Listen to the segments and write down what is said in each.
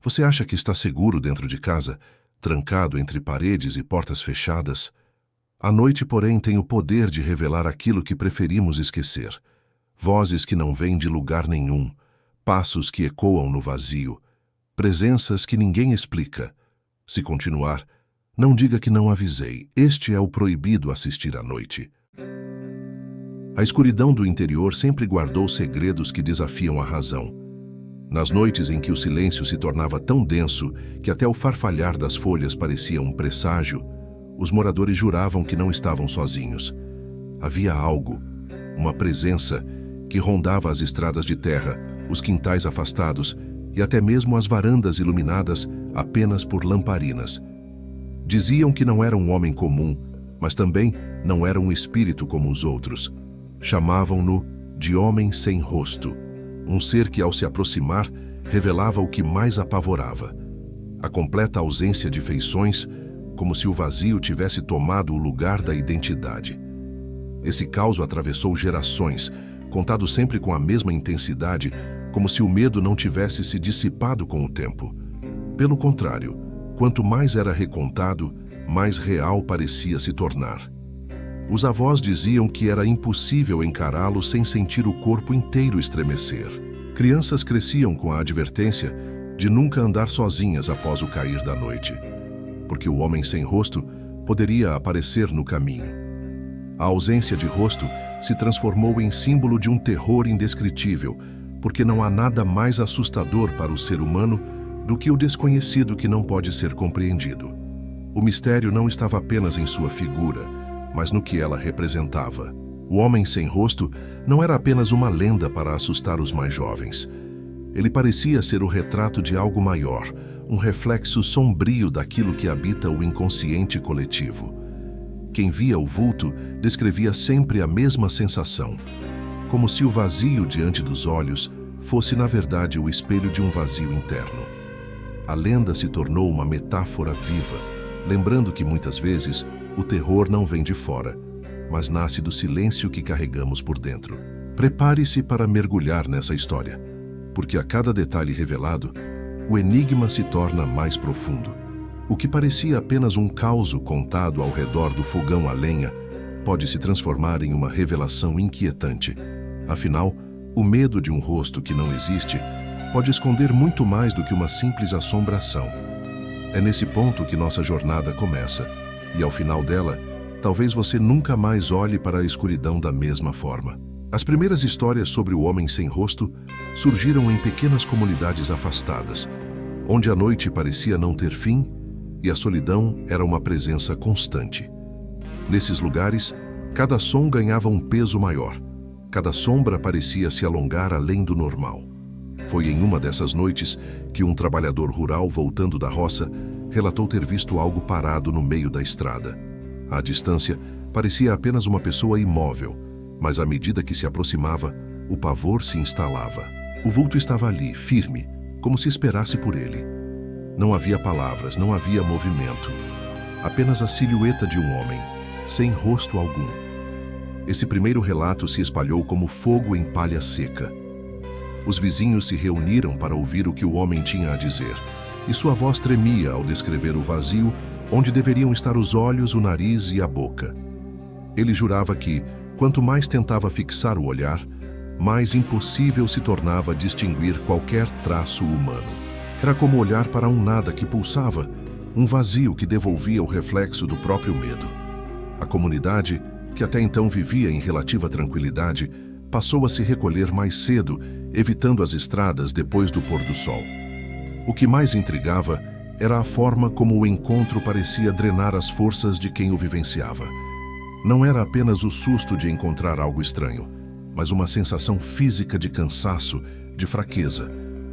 Você acha que está seguro dentro de casa, trancado entre paredes e portas fechadas? A noite, porém, tem o poder de revelar aquilo que preferimos esquecer. Vozes que não vêm de lugar nenhum, passos que ecoam no vazio, presenças que ninguém explica. Se continuar, não diga que não avisei. Este é o proibido assistir à noite. A escuridão do interior sempre guardou segredos que desafiam a razão. Nas noites em que o silêncio se tornava tão denso que até o farfalhar das folhas parecia um presságio, os moradores juravam que não estavam sozinhos. Havia algo, uma presença, que rondava as estradas de terra, os quintais afastados e até mesmo as varandas iluminadas apenas por lamparinas. Diziam que não era um homem comum, mas também não era um espírito como os outros. Chamavam-no de homem sem rosto, um ser que, ao se aproximar, revelava o que mais apavorava: a completa ausência de feições, como se o vazio tivesse tomado o lugar da identidade. Esse caos atravessou gerações, contado sempre com a mesma intensidade, como se o medo não tivesse se dissipado com o tempo. Pelo contrário, quanto mais era recontado, mais real parecia se tornar. Os avós diziam que era impossível encará-lo sem sentir o corpo inteiro estremecer. Crianças cresciam com a advertência de nunca andar sozinhas após o cair da noite, porque o homem sem rosto poderia aparecer no caminho. A ausência de rosto se transformou em símbolo de um terror indescritível, porque não há nada mais assustador para o ser humano do que o desconhecido que não pode ser compreendido. O mistério não estava apenas em sua figura, mas no que ela representava. O homem sem rosto não era apenas uma lenda para assustar os mais jovens. Ele parecia ser o retrato de algo maior, um reflexo sombrio daquilo que habita o inconsciente coletivo. Quem via o vulto descrevia sempre a mesma sensação, como se o vazio diante dos olhos fosse, na verdade, o espelho de um vazio interno. A lenda se tornou uma metáfora viva, lembrando que muitas vezes o terror não vem de fora, mas nasce do silêncio que carregamos por dentro. Prepare-se para mergulhar nessa história, porque a cada detalhe revelado, o enigma se torna mais profundo. O que parecia apenas um caos contado ao redor do fogão a lenha pode se transformar em uma revelação inquietante. Afinal, o medo de um rosto que não existe pode esconder muito mais do que uma simples assombração. É nesse ponto que nossa jornada começa, e ao final dela, talvez você nunca mais olhe para a escuridão da mesma forma. As primeiras histórias sobre o homem sem rosto surgiram em pequenas comunidades afastadas, onde a noite parecia não ter fim e a solidão era uma presença constante. Nesses lugares, cada som ganhava um peso maior, cada sombra parecia se alongar além do normal. Foi em uma dessas noites que um trabalhador rural voltando da roça relatou ter visto algo parado no meio da estrada. À distância, parecia apenas uma pessoa imóvel, mas à medida que se aproximava, o pavor se instalava. O vulto estava ali, firme, como se esperasse por ele. Não havia palavras, não havia movimento. Apenas a silhueta de um homem, sem rosto algum. Esse primeiro relato se espalhou como fogo em palha seca. Os vizinhos se reuniram para ouvir o que o homem tinha a dizer, e sua voz tremia ao descrever o vazio onde deveriam estar os olhos, o nariz e a boca. Ele jurava que, quanto mais tentava fixar o olhar, mais impossível se tornava distinguir qualquer traço humano. Era como olhar para um nada que pulsava, um vazio que devolvia o reflexo do próprio medo. A comunidade, que até então vivia em relativa tranquilidade, passou a se recolher mais cedo, evitando as estradas depois do pôr do sol. O que mais intrigava era a forma como o encontro parecia drenar as forças de quem o vivenciava. Não era apenas o susto de encontrar algo estranho, mas uma sensação física de cansaço, de fraqueza,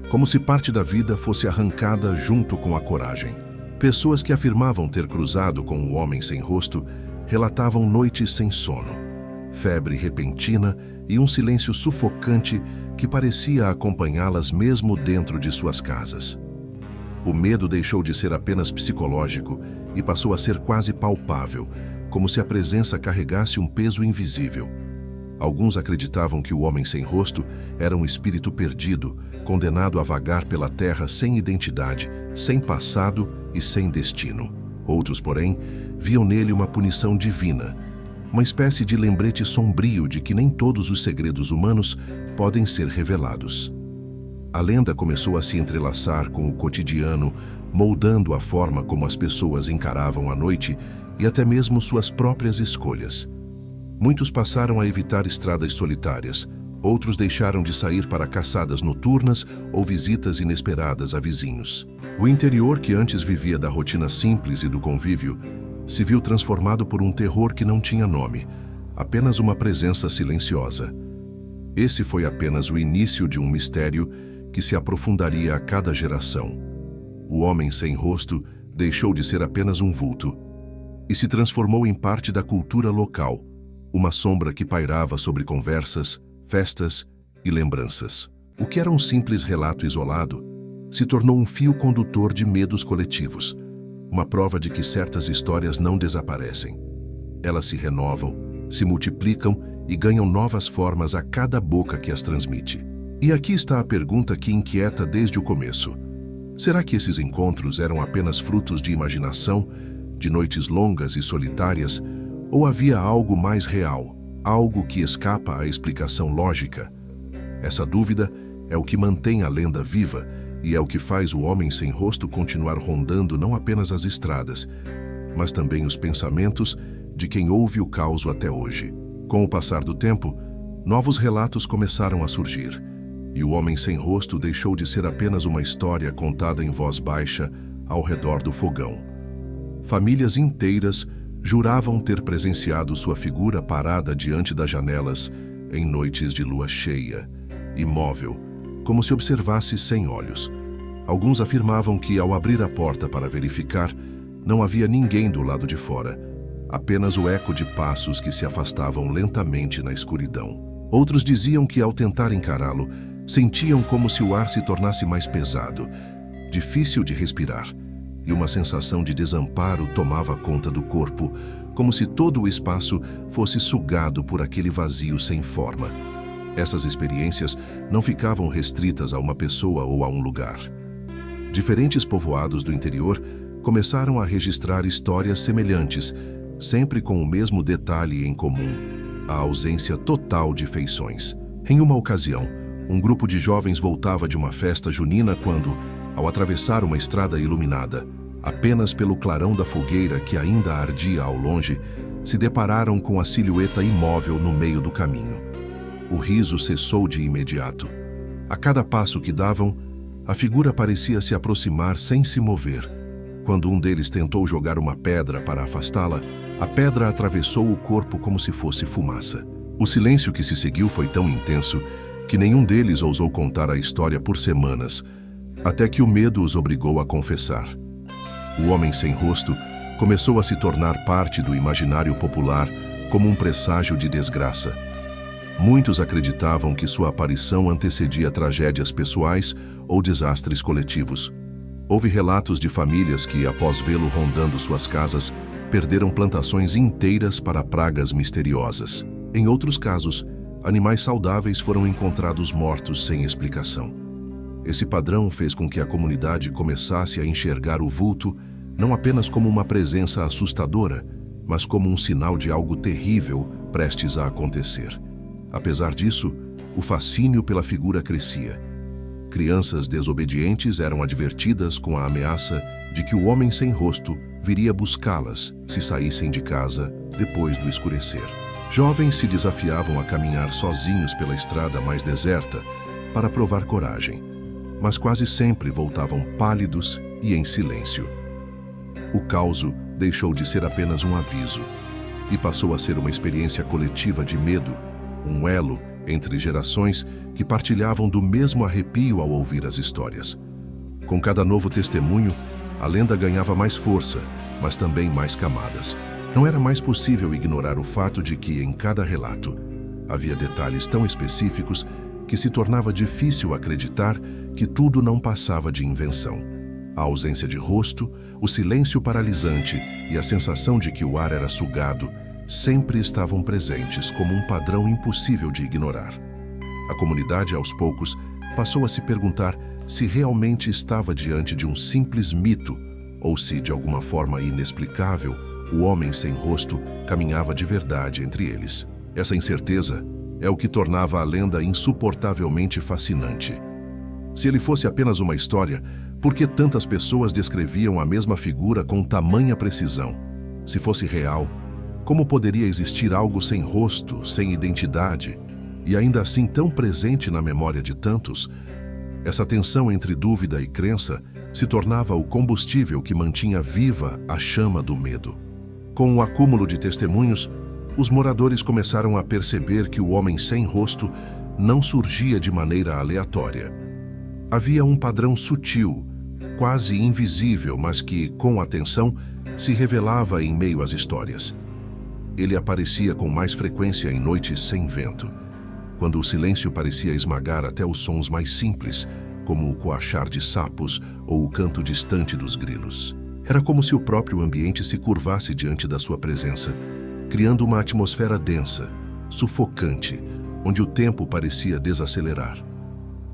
como se parte da vida fosse arrancada junto com a coragem. Pessoas que afirmavam ter cruzado com o homem sem rosto relatavam noites sem sono, febre repentina e um silêncio sufocante que parecia acompanhá-las mesmo dentro de suas casas. O medo deixou de ser apenas psicológico e passou a ser quase palpável, como se a presença carregasse um peso invisível. Alguns acreditavam que o homem sem rosto era um espírito perdido, condenado a vagar pela terra sem identidade, sem passado e sem destino. Outros, porém, viam nele uma punição divina, uma espécie de lembrete sombrio de que nem todos os segredos humanos podem ser revelados. A lenda começou a se entrelaçar com o cotidiano, moldando a forma como as pessoas encaravam a noite e até mesmo suas próprias escolhas. Muitos passaram a evitar estradas solitárias, outros deixaram de sair para caçadas noturnas ou visitas inesperadas a vizinhos. O interior, que antes vivia da rotina simples e do convívio, se viu transformado por um terror que não tinha nome, apenas uma presença silenciosa. Esse foi apenas o início de um mistério que se aprofundaria a cada geração. O homem sem rosto deixou de ser apenas um vulto e se transformou em parte da cultura local, uma sombra que pairava sobre conversas, festas e lembranças. O que era um simples relato isolado se tornou um fio condutor de medos coletivos, uma prova de que certas histórias não desaparecem. Elas se renovam, se multiplicam e ganham novas formas a cada boca que as transmite. E aqui está a pergunta que inquieta desde o começo. Será que esses encontros eram apenas frutos de imaginação, de noites longas e solitárias, ou havia algo mais real, algo que escapa à explicação lógica? Essa dúvida é o que mantém a lenda viva e é o que faz o homem sem rosto continuar rondando não apenas as estradas, mas também os pensamentos de quem ouve o caos até hoje. Com o passar do tempo, novos relatos começaram a surgir, e o homem sem rosto deixou de ser apenas uma história contada em voz baixa ao redor do fogão. Famílias inteiras juravam ter presenciado sua figura parada diante das janelas em noites de lua cheia, imóvel, como se observasse sem olhos. Alguns afirmavam que, ao abrir a porta para verificar, não havia ninguém do lado de fora, apenas o eco de passos que se afastavam lentamente na escuridão. Outros diziam que, ao tentar encará-lo, sentiam como se o ar se tornasse mais pesado, difícil de respirar, e uma sensação de desamparo tomava conta do corpo, como se todo o espaço fosse sugado por aquele vazio sem forma. Essas experiências não ficavam restritas a uma pessoa ou a um lugar. Diferentes povoados do interior começaram a registrar histórias semelhantes, sempre com o mesmo detalhe em comum: a ausência total de feições. Em uma ocasião, um grupo de jovens voltava de uma festa junina quando, ao atravessar uma estrada iluminada, apenas pelo clarão da fogueira que ainda ardia ao longe, se depararam com a silhueta imóvel no meio do caminho. O riso cessou de imediato. A cada passo que davam, a figura parecia se aproximar sem se mover. Quando um deles tentou jogar uma pedra para afastá-la, a pedra atravessou o corpo como se fosse fumaça. O silêncio que se seguiu foi tão intenso que nenhum deles ousou contar a história por semanas, até que o medo os obrigou a confessar. O homem sem rosto começou a se tornar parte do imaginário popular como um presságio de desgraça. Muitos acreditavam que sua aparição antecedia tragédias pessoais ou desastres coletivos. Houve relatos de famílias que, após vê-lo rondando suas casas, perderam plantações inteiras para pragas misteriosas. Em outros casos, animais saudáveis foram encontrados mortos sem explicação. Esse padrão fez com que a comunidade começasse a enxergar o vulto não apenas como uma presença assustadora, mas como um sinal de algo terrível prestes a acontecer. Apesar disso, o fascínio pela figura crescia. Crianças desobedientes eram advertidas com a ameaça de que o homem sem rosto viria buscá-las se saíssem de casa depois do escurecer. Jovens se desafiavam a caminhar sozinhos pela estrada mais deserta para provar coragem, mas quase sempre voltavam pálidos e em silêncio. O caos deixou de ser apenas um aviso e passou a ser uma experiência coletiva de medo, um elo entre gerações que partilhavam do mesmo arrepio ao ouvir as histórias. Com cada novo testemunho, a lenda ganhava mais força, mas também mais camadas. Não era mais possível ignorar o fato de que, em cada relato, havia detalhes tão específicos que se tornava difícil acreditar que tudo não passava de invenção. A ausência de rosto, o silêncio paralisante e a sensação de que o ar era sugado sempre estavam presentes como um padrão impossível de ignorar. A comunidade, aos poucos, passou a se perguntar se realmente estava diante de um simples mito ou se, de alguma forma inexplicável, o homem sem rosto caminhava de verdade entre eles. Essa incerteza é o que tornava a lenda insuportavelmente fascinante. Se ele fosse apenas uma história, por que tantas pessoas descreviam a mesma figura com tamanha precisão? Se fosse real, como poderia existir algo sem rosto, sem identidade, e ainda assim tão presente na memória de tantos? Essa tensão entre dúvida e crença se tornava o combustível que mantinha viva a chama do medo. Com o acúmulo de testemunhos, os moradores começaram a perceber que o homem sem rosto não surgia de maneira aleatória. Havia um padrão sutil, quase invisível, mas que, com atenção, se revelava em meio às histórias. Ele aparecia com mais frequência em noites sem vento, quando o silêncio parecia esmagar até os sons mais simples, como o coachar de sapos ou o canto distante dos grilos. Era como se o próprio ambiente se curvasse diante da sua presença, criando uma atmosfera densa, sufocante, onde o tempo parecia desacelerar.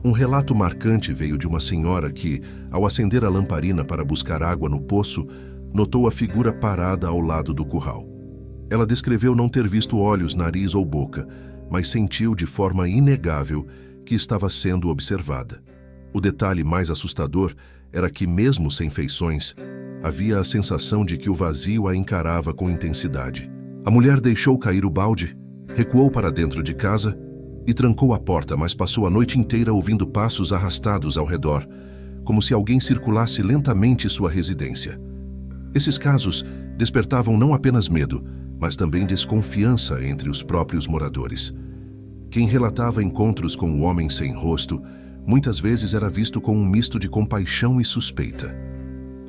Um relato marcante veio de uma senhora que, ao acender a lamparina para buscar água no poço, notou a figura parada ao lado do curral. Ela descreveu não ter visto olhos, nariz ou boca, mas sentiu de forma inegável que estava sendo observada. O detalhe mais assustador era que, mesmo sem feições, havia a sensação de que o vazio a encarava com intensidade. A mulher deixou cair o balde, recuou para dentro de casa e trancou a porta, mas passou a noite inteira ouvindo passos arrastados ao redor, como se alguém circulasse lentamente sua residência. Esses casos despertavam não apenas medo, mas também desconfiança entre os próprios moradores. Quem relatava encontros com o homem sem rosto muitas vezes era visto com um misto de compaixão e suspeita.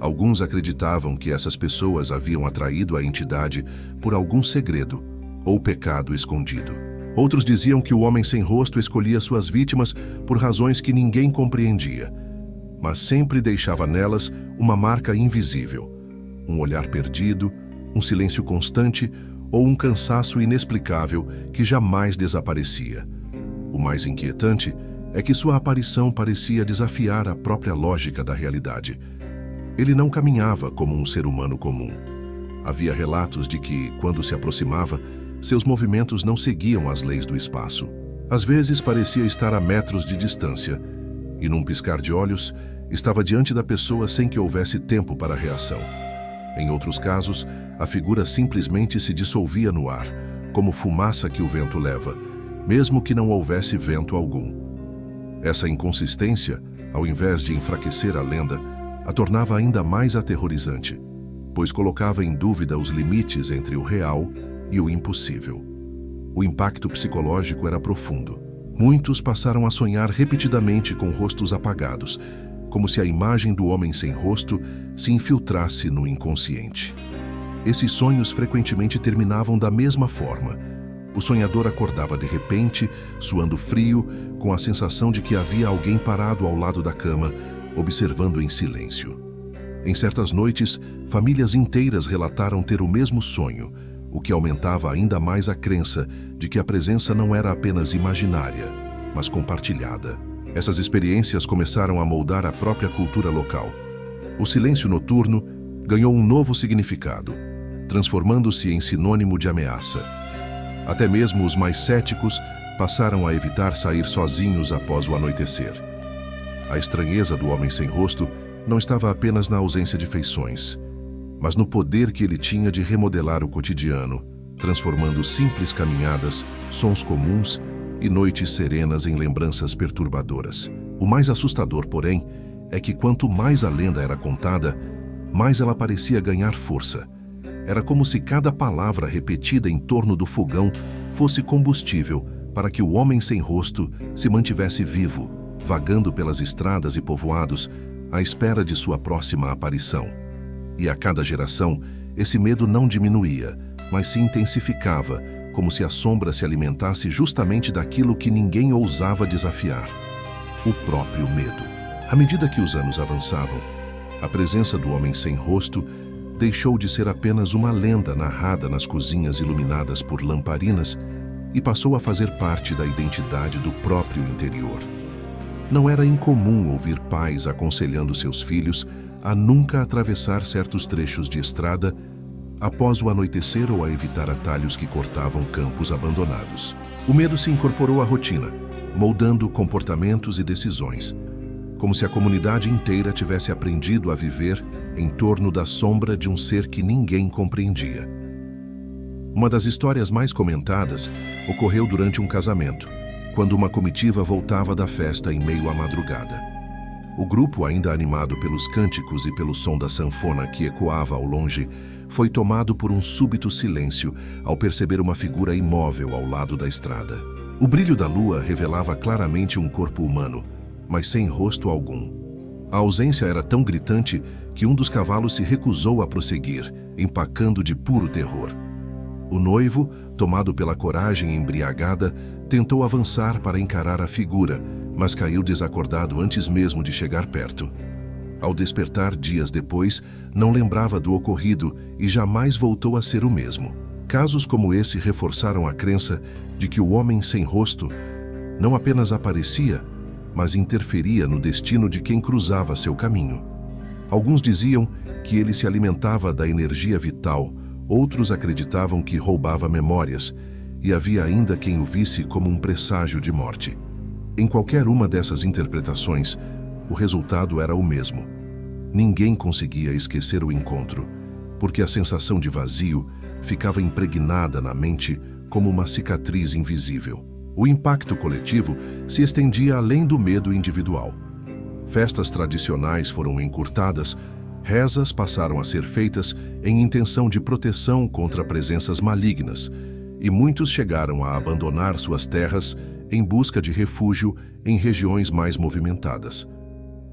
Alguns acreditavam que essas pessoas haviam atraído a entidade por algum segredo ou pecado escondido. Outros diziam que o homem sem rosto escolhia suas vítimas por razões que ninguém compreendia, mas sempre deixava nelas uma marca invisível, um olhar perdido, um silêncio constante ou um cansaço inexplicável que jamais desaparecia. O mais inquietante é que sua aparição parecia desafiar a própria lógica da realidade. Ele não caminhava como um ser humano comum. Havia relatos de que, quando se aproximava, seus movimentos não seguiam as leis do espaço. Às vezes parecia estar a metros de distância, e num piscar de olhos, estava diante da pessoa sem que houvesse tempo para a reação. Em outros casos, a figura simplesmente se dissolvia no ar, como fumaça que o vento leva, mesmo que não houvesse vento algum. Essa inconsistência, ao invés de enfraquecer a lenda, a tornava ainda mais aterrorizante, pois colocava em dúvida os limites entre o real e o impossível. O impacto psicológico era profundo. Muitos passaram a sonhar repetidamente com rostos apagados, como se a imagem do homem sem rosto se infiltrasse no inconsciente. Esses sonhos frequentemente terminavam da mesma forma. O sonhador acordava de repente, suando frio, com a sensação de que havia alguém parado ao lado da cama, observando em silêncio. Em certas noites, famílias inteiras relataram ter o mesmo sonho, o que aumentava ainda mais a crença de que a presença não era apenas imaginária, mas compartilhada. Essas experiências começaram a moldar a própria cultura local. O silêncio noturno ganhou um novo significado, transformando-se em sinônimo de ameaça. Até mesmo os mais céticos passaram a evitar sair sozinhos após o anoitecer. A estranheza do homem sem rosto não estava apenas na ausência de feições, mas no poder que ele tinha de remodelar o cotidiano, transformando simples caminhadas, sons comuns e noites serenas em lembranças perturbadoras. O mais assustador, porém, é que quanto mais a lenda era contada, mais ela parecia ganhar força. Era como se cada palavra repetida em torno do fogão fosse combustível para que o homem sem rosto se mantivesse vivo, vagando pelas estradas e povoados, à espera de sua próxima aparição. E a cada geração, esse medo não diminuía, mas se intensificava, como se a sombra se alimentasse justamente daquilo que ninguém ousava desafiar: o próprio medo. À medida que os anos avançavam, a presença do homem sem rosto deixou de ser apenas uma lenda narrada nas cozinhas iluminadas por lamparinas e passou a fazer parte da identidade do próprio interior. Não era incomum ouvir pais aconselhando seus filhos a nunca atravessar certos trechos de estrada após o anoitecer ou a evitar atalhos que cortavam campos abandonados. O medo se incorporou à rotina, moldando comportamentos e decisões, como se a comunidade inteira tivesse aprendido a viver em torno da sombra de um ser que ninguém compreendia. Uma das histórias mais comentadas ocorreu durante um casamento, quando uma comitiva voltava da festa em meio à madrugada. O grupo, ainda animado pelos cânticos e pelo som da sanfona que ecoava ao longe, foi tomado por um súbito silêncio ao perceber uma figura imóvel ao lado da estrada. O brilho da lua revelava claramente um corpo humano, mas sem rosto algum. A ausência era tão gritante que um dos cavalos se recusou a prosseguir, empacando de puro terror. O noivo, tomado pela coragem embriagada, tentou avançar para encarar a figura, mas caiu desacordado antes mesmo de chegar perto. Ao despertar dias depois, não lembrava do ocorrido e jamais voltou a ser o mesmo. Casos como esse reforçaram a crença de que o homem sem rosto não apenas aparecia, mas interferia no destino de quem cruzava seu caminho. Alguns diziam que ele se alimentava da energia vital, outros acreditavam que roubava memórias, e havia ainda quem o visse como um presságio de morte. Em qualquer uma dessas interpretações, o resultado era o mesmo. Ninguém conseguia esquecer o encontro, porque a sensação de vazio ficava impregnada na mente como uma cicatriz invisível. O impacto coletivo se estendia além do medo individual. Festas tradicionais foram encurtadas, rezas passaram a ser feitas em intenção de proteção contra presenças malignas, e muitos chegaram a abandonar suas terras em busca de refúgio em regiões mais movimentadas.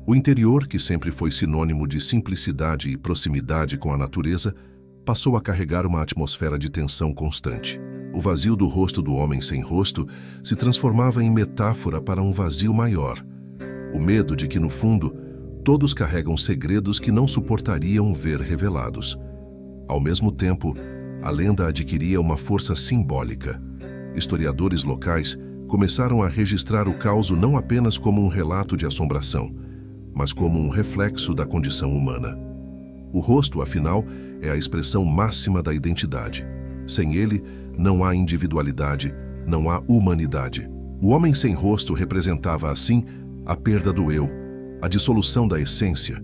O interior, que sempre foi sinônimo de simplicidade e proximidade com a natureza, passou a carregar uma atmosfera de tensão constante. O vazio do rosto do homem sem rosto se transformava em metáfora para um vazio maior. O medo de que, no fundo, todos carregam segredos que não suportariam ver revelados. Ao mesmo tempo, a lenda adquiria uma força simbólica. Historiadores locais começaram a registrar o caos não apenas como um relato de assombração, mas como um reflexo da condição humana. O rosto, afinal, é a expressão máxima da identidade. Sem ele, não há individualidade, não há humanidade. O homem sem rosto representava, assim, a perda do eu, a dissolução da essência,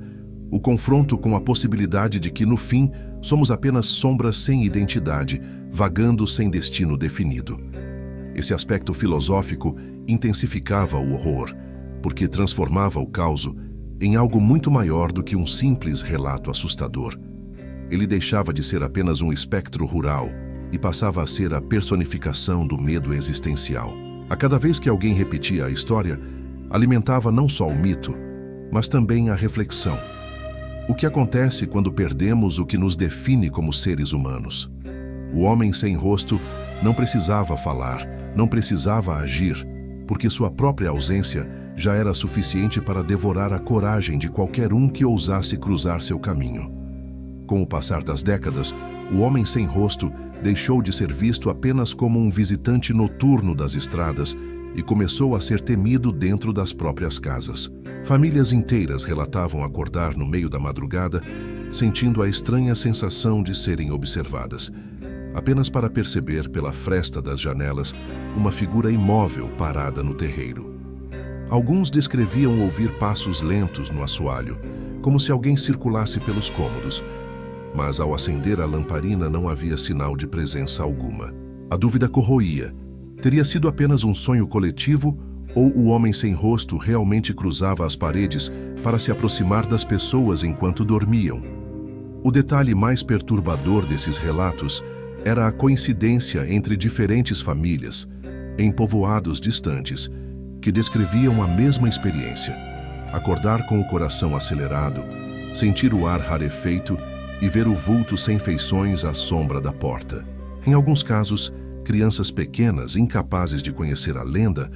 o confronto com a possibilidade de que, no fim, somos apenas sombras sem identidade, vagando sem destino definido. Esse aspecto filosófico intensificava o horror, porque transformava o caos em algo muito maior do que um simples relato assustador. Ele deixava de ser apenas um espectro rural e passava a ser a personificação do medo existencial. A cada vez que alguém repetia a história, alimentava não só o mito, mas também a reflexão. O que acontece quando perdemos o que nos define como seres humanos? O homem sem rosto não precisava falar, não precisava agir, porque sua própria ausência já era suficiente para devorar a coragem de qualquer um que ousasse cruzar seu caminho. Com o passar das décadas, o homem sem rosto deixou de ser visto apenas como um visitante noturno das estradas e começou a ser temido dentro das próprias casas. Famílias inteiras relatavam acordar no meio da madrugada, sentindo a estranha sensação de serem observadas, apenas para perceber pela fresta das janelas uma figura imóvel parada no terreiro. Alguns descreviam ouvir passos lentos no assoalho, como se alguém circulasse pelos cômodos, mas ao acender a lamparina não havia sinal de presença alguma. A dúvida corroía. Teria sido apenas um sonho coletivo ou o homem sem rosto realmente cruzava as paredes para se aproximar das pessoas enquanto dormiam? O detalhe mais perturbador desses relatos era a coincidência entre diferentes famílias, em povoados distantes, que descreviam a mesma experiência: acordar com o coração acelerado, sentir o ar rarefeito e ver o vulto sem feições à sombra da porta. Em alguns casos, crianças pequenas, incapazes de conhecer a lenda,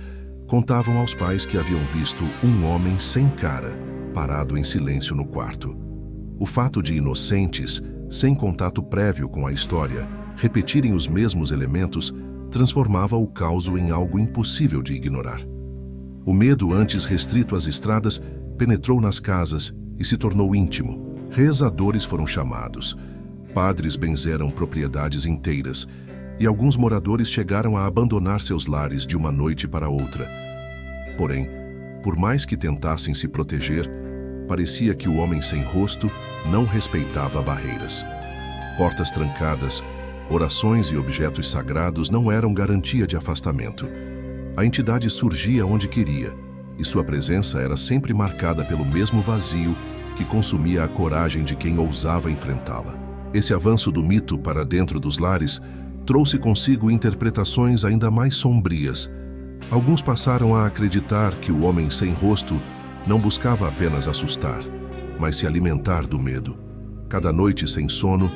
contavam aos pais que haviam visto um homem sem cara, parado em silêncio no quarto. O fato de inocentes sem contato prévio com a história, repetirem os mesmos elementos transformava o caos em algo impossível de ignorar. O medo, antes restrito às estradas, penetrou nas casas e se tornou íntimo. Rezadores foram chamados, padres benzeram propriedades inteiras, e alguns moradores chegaram a abandonar seus lares de uma noite para outra. Porém, por mais que tentassem se proteger, parecia que o homem sem rosto não respeitava barreiras. Portas trancadas, orações e objetos sagrados não eram garantia de afastamento. A entidade surgia onde queria, e sua presença era sempre marcada pelo mesmo vazio que consumia a coragem de quem ousava enfrentá-la. Esse avanço do mito para dentro dos lares trouxe consigo interpretações ainda mais sombrias. Alguns passaram a acreditar que o homem sem rosto não buscava apenas assustar, mas se alimentar do medo. Cada noite sem sono,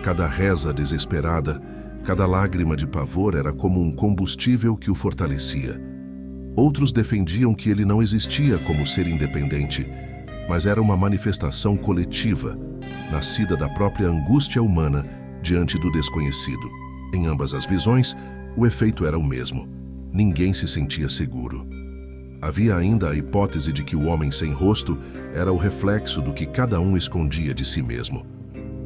cada reza desesperada, cada lágrima de pavor era como um combustível que o fortalecia. Outros defendiam que ele não existia como ser independente, mas era uma manifestação coletiva, nascida da própria angústia humana diante do desconhecido. Em ambas as visões, o efeito era o mesmo. Ninguém se sentia seguro. Havia ainda a hipótese de que o homem sem rosto era o reflexo do que cada um escondia de si mesmo.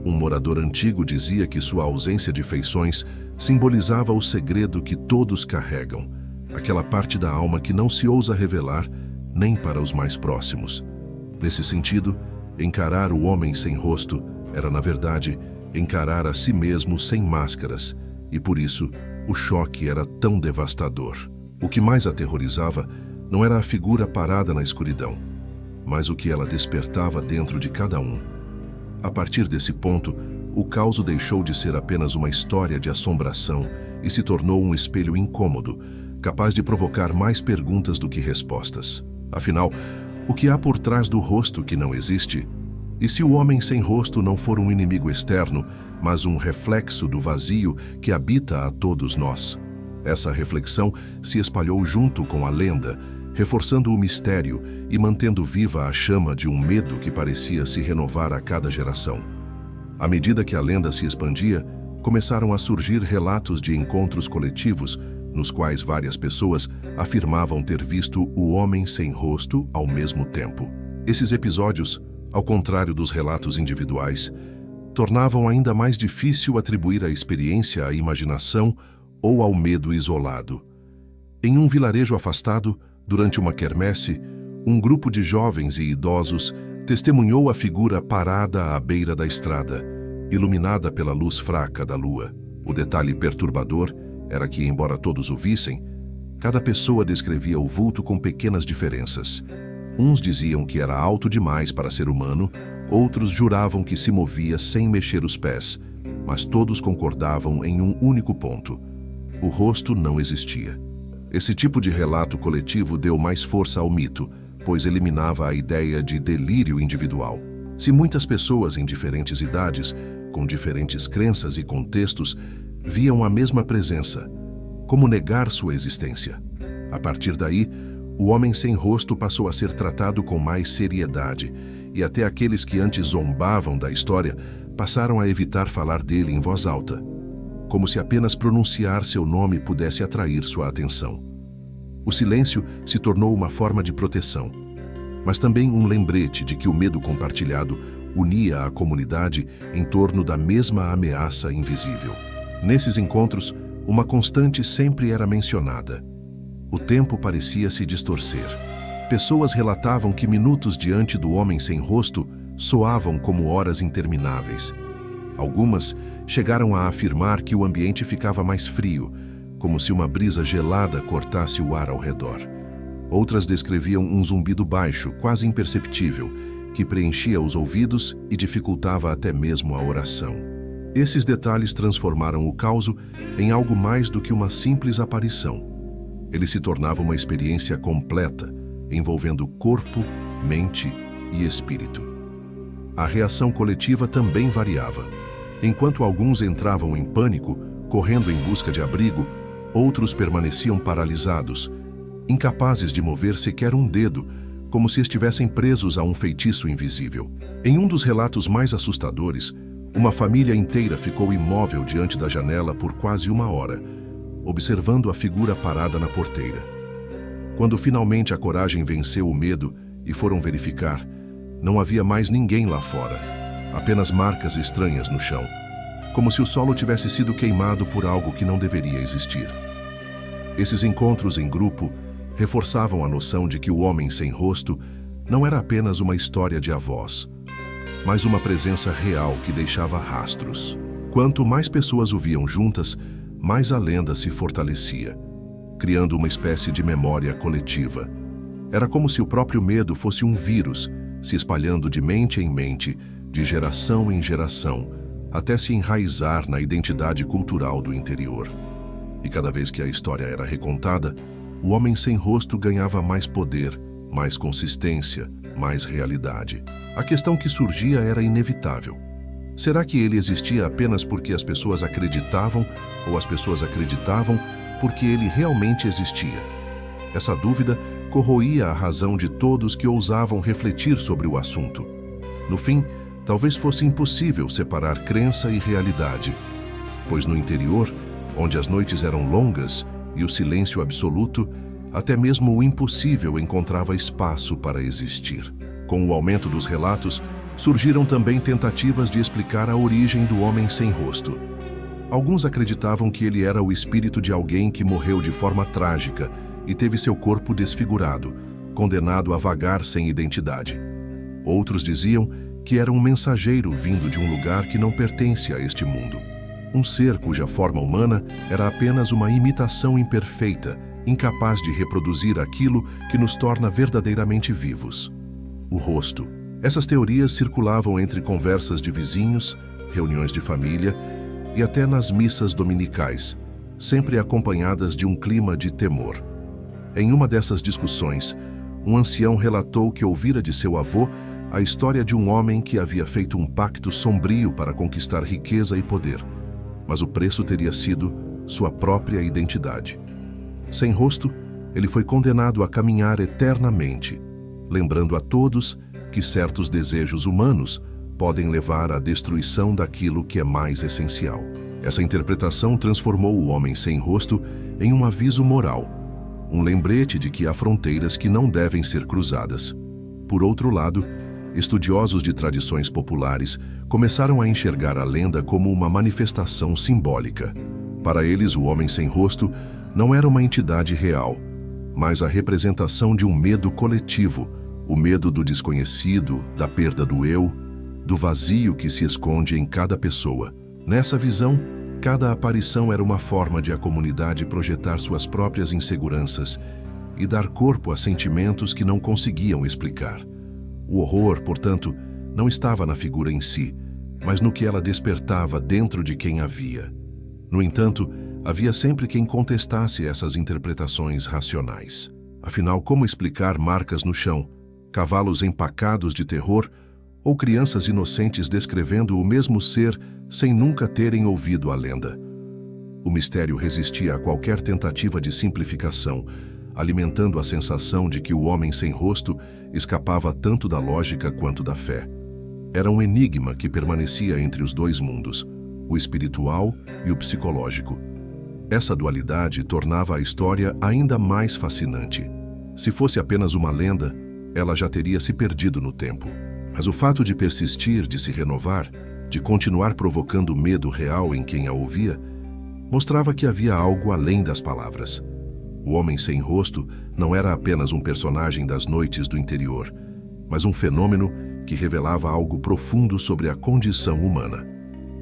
Um morador antigo dizia que sua ausência de feições simbolizava o segredo que todos carregam, aquela parte da alma que não se ousa revelar nem para os mais próximos. Nesse sentido, encarar o homem sem rosto era, na verdade, encarar a si mesmo sem máscaras, e por isso o choque era tão devastador. O que mais aterrorizava não era a figura parada na escuridão, mas o que ela despertava dentro de cada um. A partir desse ponto, o caos deixou de ser apenas uma história de assombração e se tornou um espelho incômodo, capaz de provocar mais perguntas do que respostas. Afinal, o que há por trás do rosto que não existe? E se o homem sem rosto não for um inimigo externo, mas um reflexo do vazio que habita a todos nós? Essa reflexão se espalhou junto com a lenda, reforçando o mistério e mantendo viva a chama de um medo que parecia se renovar a cada geração. À medida que a lenda se expandia, começaram a surgir relatos de encontros coletivos, nos quais várias pessoas afirmavam ter visto o homem sem rosto ao mesmo tempo. Esses episódios, ao contrário dos relatos individuais, tornavam ainda mais difícil atribuir a experiência à imaginação ou ao medo isolado. Em um vilarejo afastado, durante uma quermesse, um grupo de jovens e idosos testemunhou a figura parada à beira da estrada, iluminada pela luz fraca da lua. O detalhe perturbador era que, embora todos o vissem, cada pessoa descrevia o vulto com pequenas diferenças. Uns diziam que era alto demais para ser humano, outros juravam que se movia sem mexer os pés, mas todos concordavam em um único ponto: o rosto não existia. Esse tipo de relato coletivo deu mais força ao mito, pois eliminava a ideia de delírio individual. Se muitas pessoas em diferentes idades, com diferentes crenças e contextos, viam a mesma presença, como negar sua existência? A partir daí, o homem sem rosto passou a ser tratado com mais seriedade, e até aqueles que antes zombavam da história passaram a evitar falar dele em voz alta, como se apenas pronunciar seu nome pudesse atrair sua atenção. O silêncio se tornou uma forma de proteção, mas também um lembrete de que o medo compartilhado unia a comunidade em torno da mesma ameaça invisível. Nesses encontros, uma constante sempre era mencionada: o tempo parecia se distorcer. Pessoas relatavam que minutos diante do homem sem rosto soavam como horas intermináveis. Algumas chegaram a afirmar que o ambiente ficava mais frio, como se uma brisa gelada cortasse o ar ao redor. Outras descreviam um zumbido baixo, quase imperceptível, que preenchia os ouvidos e dificultava até mesmo a oração. Esses detalhes transformaram o caos em algo mais do que uma simples aparição. Ele se tornava uma experiência completa, envolvendo corpo, mente e espírito. A reação coletiva também variava. Enquanto alguns entravam em pânico, correndo em busca de abrigo, outros permaneciam paralisados, incapazes de mover sequer um dedo, como se estivessem presos a um feitiço invisível. Em um dos relatos mais assustadores, Uma família inteira ficou imóvel diante da janela por quase 1 hora, observando a figura parada na porteira. Quando finalmente a coragem venceu o medo e foram verificar, não havia mais ninguém lá fora, apenas marcas estranhas no chão, como se o solo tivesse sido queimado por algo que não deveria existir. Esses encontros em grupo reforçavam a noção de que o homem sem rosto não era apenas uma história de avós, mas uma presença real que deixava rastros. Quanto mais pessoas o viam juntas, mais a lenda se fortalecia, criando uma espécie de memória coletiva. Era como se o próprio medo fosse um vírus, se espalhando de mente em mente, de geração em geração, até se enraizar na identidade cultural do interior. E cada vez que a história era recontada, o homem sem rosto ganhava mais poder, mais consistência, mais realidade. A questão que surgia era inevitável. Será que ele existia apenas porque as pessoas acreditavam, ou as pessoas acreditavam porque ele realmente existia? Essa dúvida corroía a razão de todos que ousavam refletir sobre o assunto. No fim, talvez fosse impossível separar crença e realidade, pois no interior, onde as noites eram longas e o silêncio absoluto, até mesmo o impossível encontrava espaço para existir. Com o aumento dos relatos, surgiram também tentativas de explicar a origem do homem sem rosto. Alguns acreditavam que ele era o espírito de alguém que morreu de forma trágica e teve seu corpo desfigurado, condenado a vagar sem identidade. Outros diziam que era um mensageiro vindo de um lugar que não pertence a este mundo. Um ser cuja forma humana era apenas uma imitação imperfeita, incapaz de reproduzir aquilo que nos torna verdadeiramente vivos. O rosto. Essas teorias circulavam entre conversas de vizinhos, reuniões de família e até nas missas dominicais, sempre acompanhadas de um clima de temor. Em uma dessas discussões, um ancião relatou que ouvira de seu avô a história de um homem que havia feito um pacto sombrio para conquistar riqueza e poder, mas o preço teria sido sua própria identidade. Sem rosto, ele foi condenado a caminhar eternamente, lembrando a todos que certos desejos humanos podem levar à destruição daquilo que é mais essencial. Essa interpretação transformou o homem sem rosto em um aviso moral, um lembrete de que há fronteiras que não devem ser cruzadas. Por outro lado, estudiosos de tradições populares começaram a enxergar a lenda como uma manifestação simbólica. Para eles, o homem sem rosto não era uma entidade real, mas a representação de um medo coletivo, o medo do desconhecido, da perda do eu, do vazio que se esconde em cada pessoa. Nessa visão, cada aparição era uma forma de a comunidade projetar suas próprias inseguranças e dar corpo a sentimentos que não conseguiam explicar. O horror, portanto, não estava na figura em si, mas no que ela despertava dentro de quem a via. No entanto, havia sempre quem contestasse essas interpretações racionais. Afinal, como explicar marcas no chão, cavalos empacados de terror ou crianças inocentes descrevendo o mesmo ser sem nunca terem ouvido a lenda? O mistério resistia a qualquer tentativa de simplificação, alimentando a sensação de que o homem sem rosto escapava tanto da lógica quanto da fé. Era um enigma que permanecia entre os dois mundos, o espiritual e o psicológico. Essa dualidade tornava a história ainda mais fascinante. Se fosse apenas uma lenda, ela já teria se perdido no tempo. Mas o fato de persistir, de se renovar, de continuar provocando medo real em quem a ouvia, mostrava que havia algo além das palavras. O homem sem rosto não era apenas um personagem das noites do interior, mas um fenômeno que revelava algo profundo sobre a condição humana.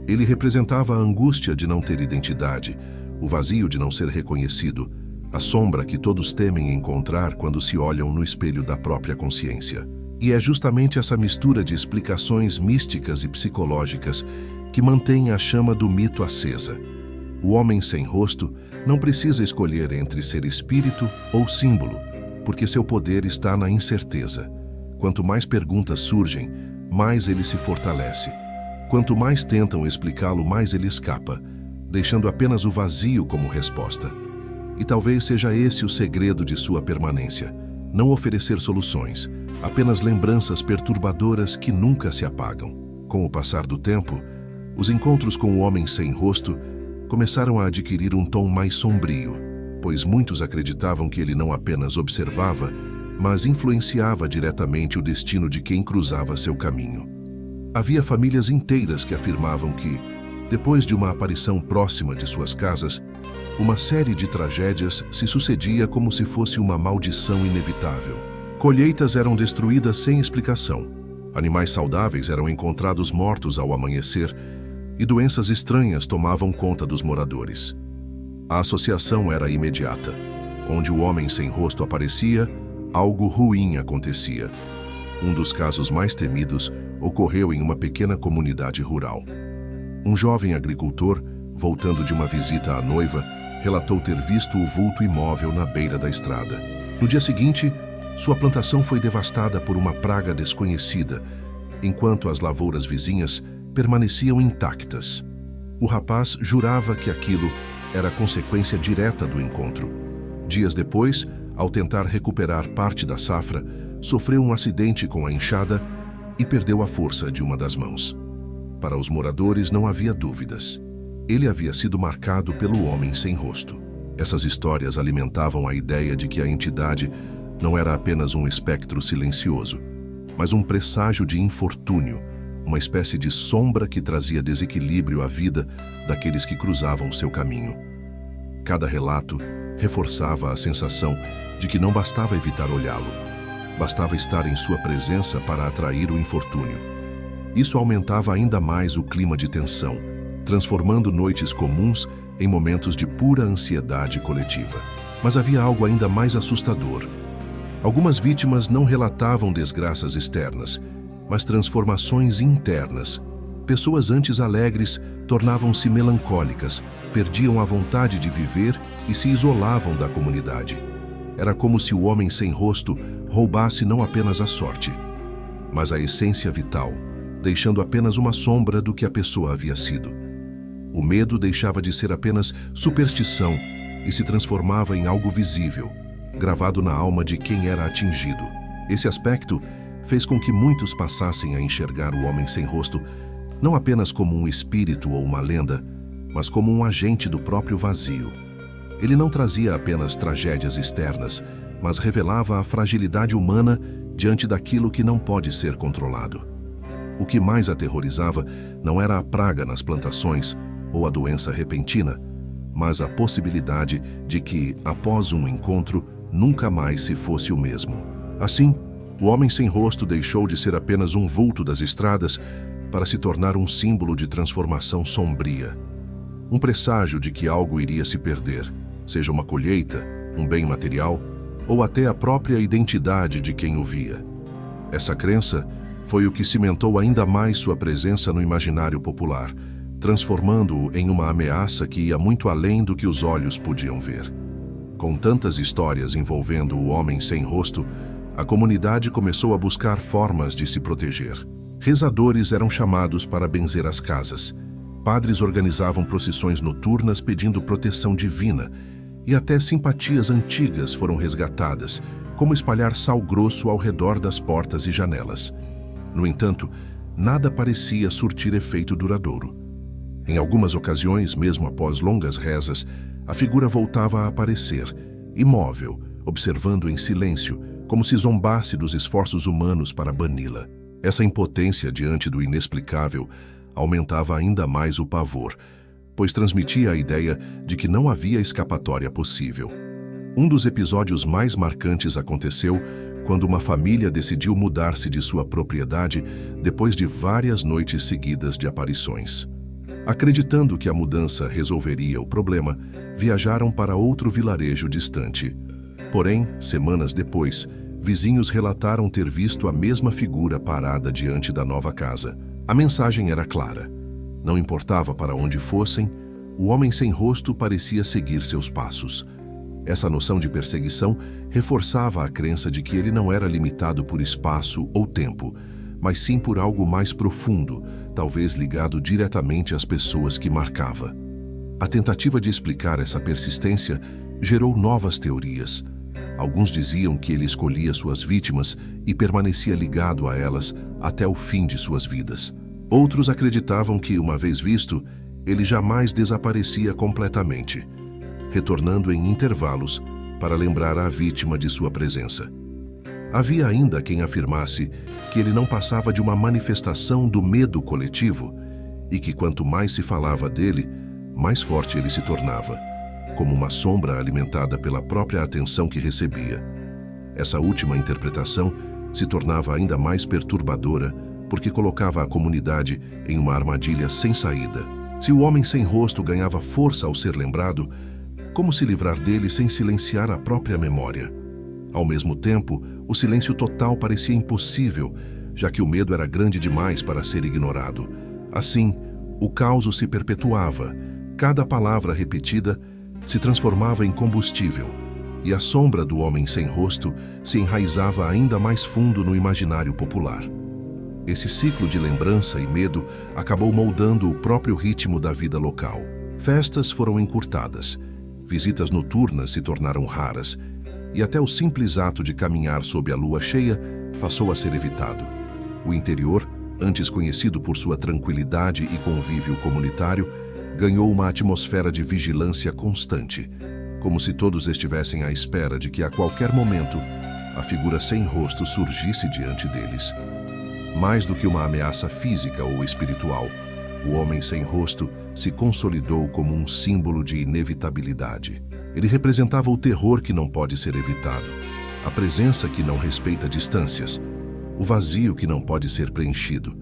Ele representava a angústia de não ter identidade, o vazio de não ser reconhecido, a sombra que todos temem encontrar quando se olham no espelho da própria consciência. E é justamente essa mistura de explicações místicas e psicológicas que mantém a chama do mito acesa. O homem sem rosto não precisa escolher entre ser espírito ou símbolo, porque seu poder está na incerteza. Quanto mais perguntas surgem, mais ele se fortalece. Quanto mais tentam explicá-lo, mais ele escapa, deixando apenas o vazio como resposta. E talvez seja esse o segredo de sua permanência: não oferecer soluções, apenas lembranças perturbadoras que nunca se apagam. Com o passar do tempo, Os encontros com o homem sem rosto começaram a adquirir um tom mais sombrio, pois muitos acreditavam que ele não apenas observava, mas influenciava diretamente o destino de quem cruzava seu caminho. Havia famílias inteiras que afirmavam que, depois de uma aparição próxima de suas casas, uma série de tragédias se sucedia como se fosse uma maldição inevitável. Colheitas eram destruídas sem explicação, animais saudáveis eram encontrados mortos ao amanhecer e doenças estranhas tomavam conta dos moradores. A associação era imediata. Onde o homem sem rosto aparecia, algo ruim acontecia. Um dos casos mais temidos ocorreu em uma pequena comunidade rural. Um jovem agricultor, voltando de uma visita à noiva, relatou ter visto o vulto imóvel na beira da estrada. No dia seguinte, sua plantação foi devastada por uma praga desconhecida, enquanto as lavouras vizinhas permaneciam intactas. O rapaz jurava que aquilo era consequência direta do encontro. Dias depois, ao tentar recuperar parte da safra, sofreu um acidente com a enxada e perdeu a força de uma das mãos. Para os moradores não havia dúvidas. Ele havia sido marcado pelo homem sem rosto. Essas histórias alimentavam a ideia de que a entidade não era apenas um espectro silencioso, mas um presságio de infortúnio, uma espécie de sombra que trazia desequilíbrio à vida daqueles que cruzavam seu caminho. Cada relato reforçava a sensação de que não bastava evitar olhá-lo, bastava estar em sua presença para atrair o infortúnio. Isso aumentava ainda mais o clima de tensão, transformando noites comuns em momentos de pura ansiedade coletiva. Mas havia algo ainda mais assustador. Algumas vítimas não relatavam desgraças externas, mas transformações internas. Pessoas antes alegres tornavam-se melancólicas, perdiam a vontade de viver e se isolavam da comunidade. Era como se o homem sem rosto roubasse não apenas a sorte, mas a essência vital, deixando apenas uma sombra do que a pessoa havia sido. O medo deixava de ser apenas superstição e se transformava em algo visível, gravado na alma de quem era atingido. Esse aspecto fez com que muitos passassem a enxergar o homem sem rosto não apenas como um espírito ou uma lenda, mas como um agente do próprio vazio. Ele não trazia apenas tragédias externas, mas revelava a fragilidade humana diante daquilo que não pode ser controlado. O que mais aterrorizava não era a praga nas plantações ou a doença repentina, mas a possibilidade de que, após um encontro, nunca mais se fosse o mesmo. Assim, o homem sem rosto deixou de ser apenas um vulto das estradas para se tornar um símbolo de transformação sombria. Um presságio de que algo iria se perder, seja uma colheita, um bem material ou até a própria identidade de quem o via. Essa crença foi o que cimentou ainda mais sua presença no imaginário popular, transformando-o em uma ameaça que ia muito além do que os olhos podiam ver. Com tantas histórias envolvendo o homem sem rosto, a comunidade começou a buscar formas de se proteger. Rezadores eram chamados para benzer as casas. Padres organizavam procissões noturnas pedindo proteção divina, e até simpatias antigas foram resgatadas, como espalhar sal grosso ao redor das portas e janelas. No entanto, nada parecia surtir efeito duradouro. Em algumas ocasiões, mesmo após longas rezas, a figura voltava a aparecer, imóvel, observando em silêncio, como se zombasse dos esforços humanos para bani-la. Essa impotência diante do inexplicável aumentava ainda mais o pavor, pois transmitia a ideia de que não havia escapatória possível. Um dos episódios mais marcantes aconteceu quando uma família decidiu mudar-se de sua propriedade depois de várias noites seguidas de aparições. Acreditando que a mudança resolveria o problema, viajaram para outro vilarejo distante. Porém, semanas depois, vizinhos relataram ter visto a mesma figura parada diante da nova casa. A mensagem era clara. Não importava para onde fossem, o homem sem rosto parecia seguir seus passos. Essa noção de perseguição reforçava a crença de que ele não era limitado por espaço ou tempo, mas sim por algo mais profundo, talvez ligado diretamente às pessoas que marcava. A tentativa de explicar essa persistência gerou novas teorias. Alguns diziam que ele escolhia suas vítimas e permanecia ligado a elas até o fim de suas vidas. Outros acreditavam que, uma vez visto, ele jamais desaparecia completamente, retornando em intervalos para lembrar a vítima de sua presença. Havia ainda quem afirmasse que ele não passava de uma manifestação do medo coletivo e que quanto mais se falava dele, mais forte ele se tornava, como uma sombra alimentada pela própria atenção que recebia. Essa última interpretação se tornava ainda mais perturbadora porque colocava a comunidade em uma armadilha sem saída. Se o homem sem rosto ganhava força ao ser lembrado, como se livrar dele sem silenciar a própria memória? Ao mesmo tempo, o silêncio total parecia impossível, já que o medo era grande demais para ser ignorado. Assim, o caos se perpetuava, cada palavra repetida se transformava em combustível, e a sombra do homem sem rosto se enraizava ainda mais fundo no imaginário popular. Esse ciclo de lembrança e medo acabou moldando o próprio ritmo da vida local. Festas foram encurtadas, visitas noturnas se tornaram raras, e até o simples ato de caminhar sob a lua cheia passou a ser evitado. O interior, antes conhecido por sua tranquilidade e convívio comunitário, ganhou uma atmosfera de vigilância constante, como se todos estivessem à espera de que a qualquer momento a figura sem rosto surgisse diante deles. Mais do que uma ameaça física ou espiritual, o homem sem rosto se consolidou como um símbolo de inevitabilidade. Ele representava o terror que não pode ser evitado, a presença que não respeita distâncias, o vazio que não pode ser preenchido.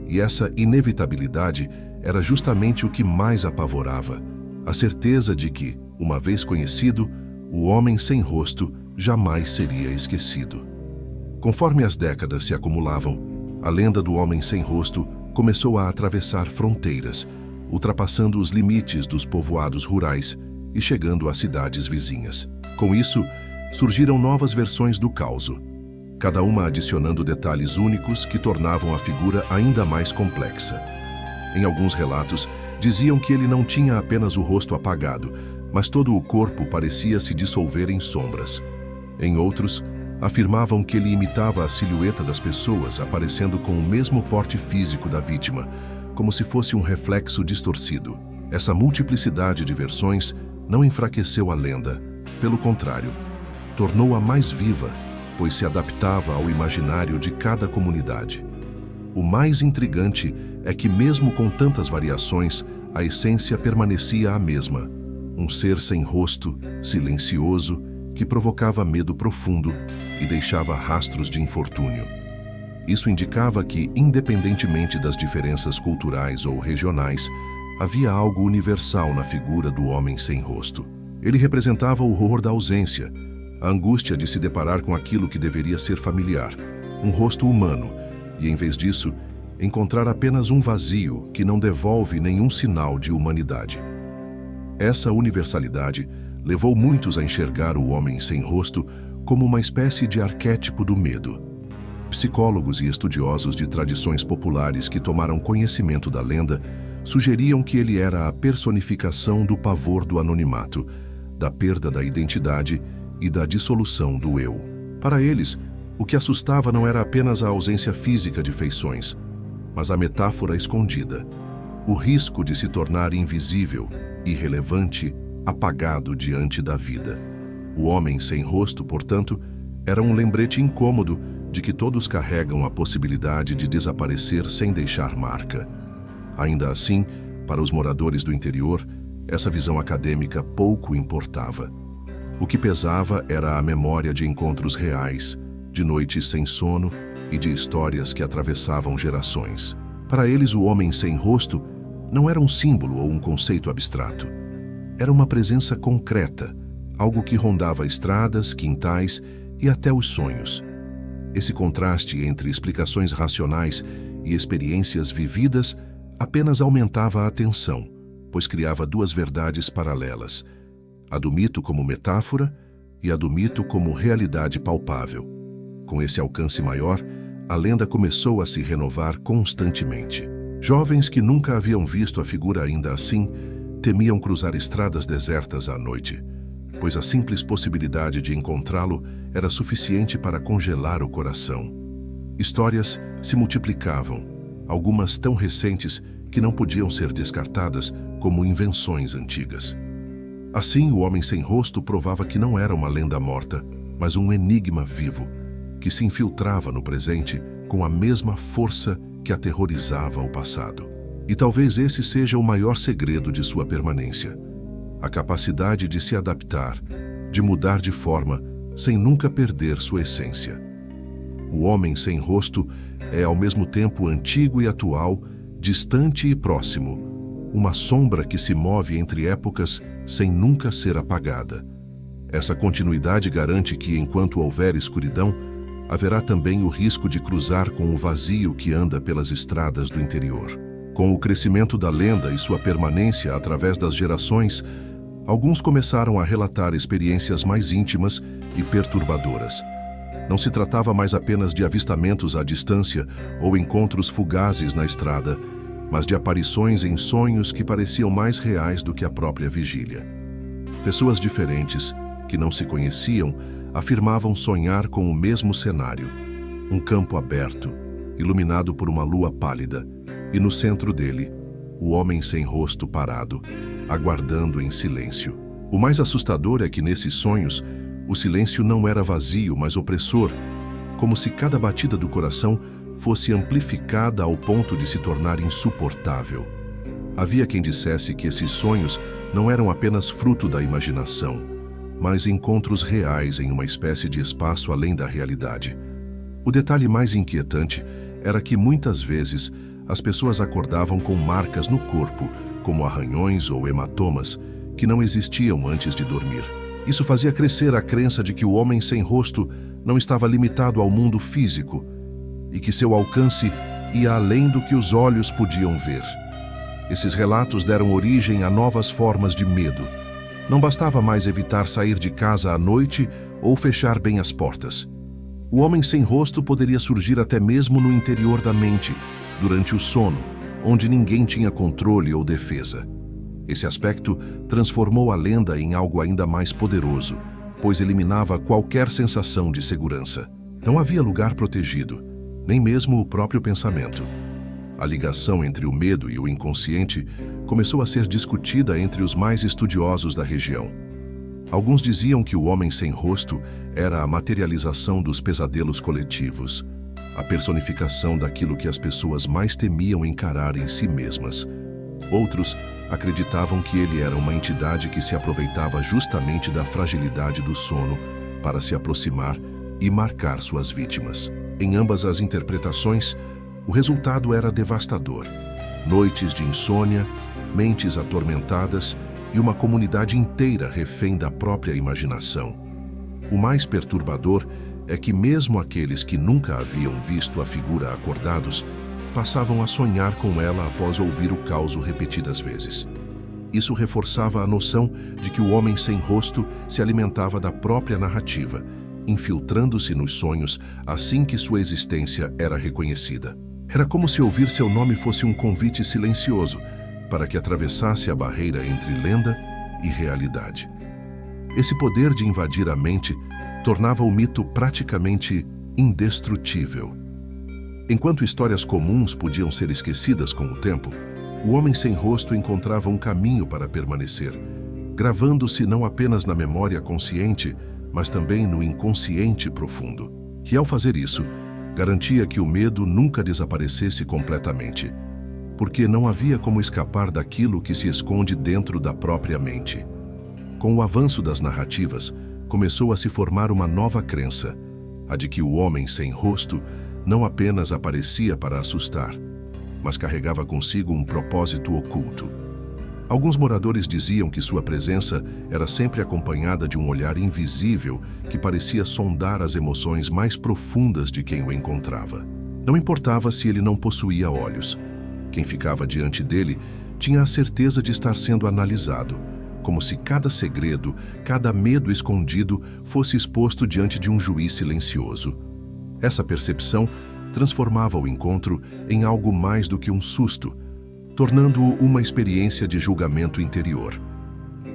E essa inevitabilidade era justamente o que mais apavorava, a certeza de que, uma vez conhecido, o homem sem rosto jamais seria esquecido. Conforme as décadas se acumulavam, a lenda do homem sem rosto começou a atravessar fronteiras, ultrapassando os limites dos povoados rurais e chegando às cidades vizinhas. Com isso, surgiram novas versões do causo, cada uma adicionando detalhes únicos que tornavam a figura ainda mais complexa. Em alguns relatos, diziam que ele não tinha apenas o rosto apagado, mas todo o corpo parecia se dissolver em sombras. Em outros, afirmavam que ele imitava a silhueta das pessoas, aparecendo com o mesmo porte físico da vítima, como se fosse um reflexo distorcido. Essa multiplicidade de versões não enfraqueceu a lenda, pelo contrário, tornou-a mais viva, pois se adaptava ao imaginário de cada comunidade. O mais intrigante é que, mesmo com tantas variações, a essência permanecia a mesma: um ser sem rosto, silencioso, que provocava medo profundo e deixava rastros de infortúnio. Isso indicava que, independentemente das diferenças culturais ou regionais, havia algo universal na figura do homem sem rosto. Ele representava o horror da ausência, a angústia de se deparar com aquilo que deveria ser familiar, um rosto humano, e, em vez disso, encontrar apenas um vazio que não devolve nenhum sinal de humanidade. Essa universalidade levou muitos a enxergar o homem sem rosto como uma espécie de arquétipo do medo. Psicólogos e estudiosos de tradições populares que tomaram conhecimento da lenda sugeriam que ele era a personificação do pavor do anonimato, da perda da identidade e da dissolução do eu. Para eles, o que assustava não era apenas a ausência física de feições, mas a metáfora escondida, o risco de se tornar invisível, irrelevante, apagado diante da vida. O homem sem rosto, portanto, era um lembrete incômodo de que todos carregam a possibilidade de desaparecer sem deixar marca. Ainda assim, para os moradores do interior, essa visão acadêmica pouco importava. O que pesava era a memória de encontros reais, de noites sem sono e de histórias que atravessavam gerações. Para eles, o homem sem rosto não era um símbolo ou um conceito abstrato. Era uma presença concreta, algo que rondava estradas, quintais e até os sonhos. Esse contraste entre explicações racionais e experiências vividas apenas aumentava a tensão, pois criava duas verdades paralelas: a do mito como metáfora e a do mito como realidade palpável. Com esse alcance maior, a lenda começou a se renovar constantemente. Jovens que nunca haviam visto a figura ainda assim temiam cruzar estradas desertas à noite, pois a simples possibilidade de encontrá-lo era suficiente para congelar o coração. Histórias se multiplicavam, algumas tão recentes que não podiam ser descartadas como invenções antigas. Assim, o homem sem rosto provava que não era uma lenda morta, mas um enigma vivo, que se infiltrava no presente com a mesma força que aterrorizava o passado. E talvez esse seja o maior segredo de sua permanência: a capacidade de se adaptar, de mudar de forma, sem nunca perder sua essência. O homem sem rosto é ao mesmo tempo antigo e atual, distante e próximo, uma sombra que se move entre épocas sem nunca ser apagada. Essa continuidade garante que, enquanto houver escuridão, haverá também o risco de cruzar com o vazio que anda pelas estradas do interior. Com o crescimento da lenda e sua permanência através das gerações, alguns começaram a relatar experiências mais íntimas e perturbadoras. Não se tratava mais apenas de avistamentos à distância ou encontros fugazes na estrada, mas de aparições em sonhos que pareciam mais reais do que a própria vigília. Pessoas diferentes, que não se conheciam, afirmavam sonhar com o mesmo cenário: um campo aberto, iluminado por uma lua pálida, e no centro dele, o homem sem rosto parado, aguardando em silêncio. O mais assustador é que nesses sonhos, o silêncio não era vazio, mas opressor, como se cada batida do coração fosse amplificada ao ponto de se tornar insuportável. Havia quem dissesse que esses sonhos não eram apenas fruto da imaginação, mas encontros reais em uma espécie de espaço além da realidade. O detalhe mais inquietante era que muitas vezes as pessoas acordavam com marcas no corpo, como arranhões ou hematomas, que não existiam antes de dormir. Isso fazia crescer a crença de que o homem sem rosto não estava limitado ao mundo físico e que seu alcance ia além do que os olhos podiam ver. Esses relatos deram origem a novas formas de medo. Não bastava mais evitar sair de casa à noite ou fechar bem as portas. O homem sem rosto poderia surgir até mesmo no interior da mente, durante o sono, onde ninguém tinha controle ou defesa. Esse aspecto transformou a lenda em algo ainda mais poderoso, pois eliminava qualquer sensação de segurança. Não havia lugar protegido, nem mesmo o próprio pensamento. A ligação entre o medo e o inconsciente começou a ser discutida entre os mais estudiosos da região. Alguns diziam que o homem sem rosto era a materialização dos pesadelos coletivos, a personificação daquilo que as pessoas mais temiam encarar em si mesmas. Outros acreditavam que ele era uma entidade que se aproveitava justamente da fragilidade do sono para se aproximar e marcar suas vítimas. Em ambas as interpretações, o resultado era devastador: noites de insônia, mentes atormentadas e uma comunidade inteira refém da própria imaginação. O mais perturbador é que mesmo aqueles que nunca haviam visto a figura acordados passavam a sonhar com ela após ouvir o caos repetidas vezes. Isso reforçava a noção de que o homem sem rosto se alimentava da própria narrativa, infiltrando-se nos sonhos assim que sua existência era reconhecida. Era como se ouvir seu nome fosse um convite silencioso para que atravessasse a barreira entre lenda e realidade. Esse poder de invadir a mente tornava o mito praticamente indestrutível. Enquanto histórias comuns podiam ser esquecidas com o tempo, o homem sem rosto encontrava um caminho para permanecer, gravando-se não apenas na memória consciente, mas também no inconsciente profundo. E ao fazer isso, garantia que o medo nunca desaparecesse completamente, porque não havia como escapar daquilo que se esconde dentro da própria mente. Com o avanço das narrativas, começou a se formar uma nova crença, a de que o homem sem rosto não apenas aparecia para assustar, mas carregava consigo um propósito oculto. Alguns moradores diziam que sua presença era sempre acompanhada de um olhar invisível que parecia sondar as emoções mais profundas de quem o encontrava. Não importava se ele não possuía olhos. Quem ficava diante dele tinha a certeza de estar sendo analisado, como se cada segredo, cada medo escondido fosse exposto diante de um juiz silencioso. Essa percepção transformava o encontro em algo mais do que um susto, tornando-o uma experiência de julgamento interior.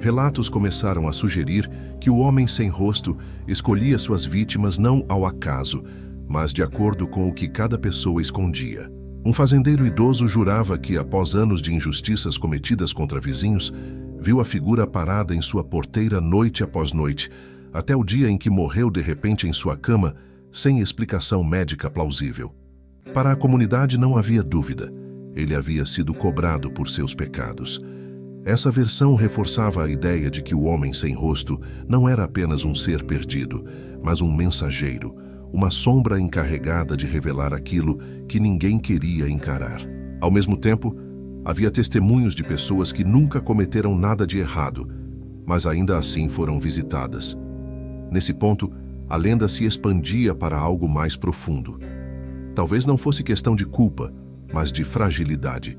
Relatos começaram a sugerir que o homem sem rosto escolhia suas vítimas não ao acaso, mas de acordo com o que cada pessoa escondia. Um fazendeiro idoso jurava que, após anos de injustiças cometidas contra vizinhos, viu a figura parada em sua porteira noite após noite, até o dia em que morreu de repente em sua cama, sem explicação médica plausível. Para a comunidade não havia dúvida. Ele havia sido cobrado por seus pecados. Essa versão reforçava a ideia de que o homem sem rosto não era apenas um ser perdido, mas um mensageiro, uma sombra encarregada de revelar aquilo que ninguém queria encarar. Ao mesmo tempo, havia testemunhos de pessoas que nunca cometeram nada de errado, mas ainda assim foram visitadas. Nesse ponto, a lenda se expandia para algo mais profundo. Talvez não fosse questão de culpa, mas de fragilidade.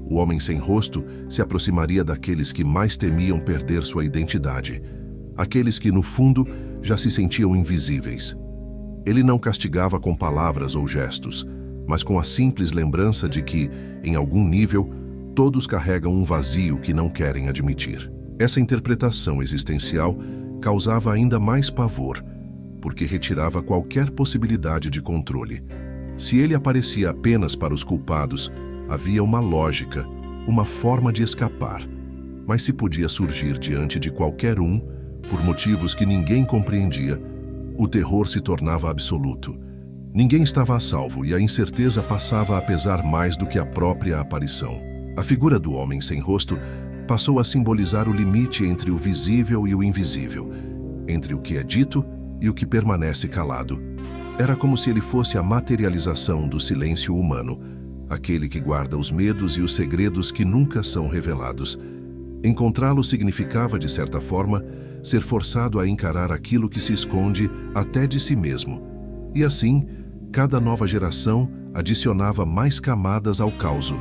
O homem sem rosto se aproximaria daqueles que mais temiam perder sua identidade, aqueles que, no fundo, já se sentiam invisíveis. Ele não castigava com palavras ou gestos, mas com a simples lembrança de que, em algum nível, todos carregam um vazio que não querem admitir. Essa interpretação existencial causava ainda mais pavor, porque retirava qualquer possibilidade de controle. Se ele aparecia apenas para os culpados, havia uma lógica, uma forma de escapar. Mas se podia surgir diante de qualquer um, por motivos que ninguém compreendia, o terror se tornava absoluto. Ninguém estava a salvo e a incerteza passava a pesar mais do que a própria aparição. A figura do homem sem rosto passou a simbolizar o limite entre o visível e o invisível, entre o que é dito e o que permanece calado. Era como se ele fosse a materialização do silêncio humano, aquele que guarda os medos e os segredos que nunca são revelados. Encontrá-lo significava, de certa forma, ser forçado a encarar aquilo que se esconde até de si mesmo. E assim, cada nova geração adicionava mais camadas ao caos,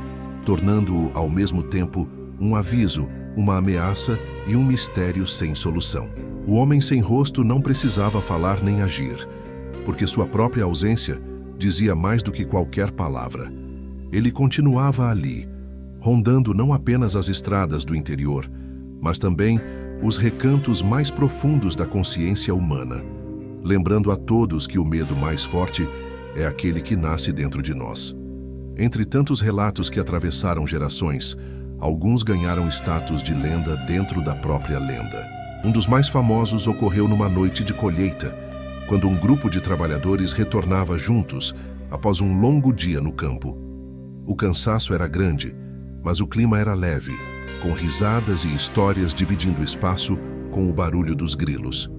tornando-o, ao mesmo tempo, um aviso, uma ameaça e um mistério sem solução. O homem sem rosto não precisava falar nem agir, porque sua própria ausência dizia mais do que qualquer palavra. Ele continuava ali, rondando não apenas as estradas do interior, mas também os recantos mais profundos da consciência humana, lembrando a todos que o medo mais forte é aquele que nasce dentro de nós. Entre tantos relatos que atravessaram gerações, alguns ganharam status de lenda dentro da própria lenda. Um dos mais famosos ocorreu numa noite de colheita, quando um grupo de trabalhadores retornava juntos após um longo dia no campo. O cansaço era grande, mas o clima era leve, com risadas e histórias dividindo espaço com o barulho dos grilos.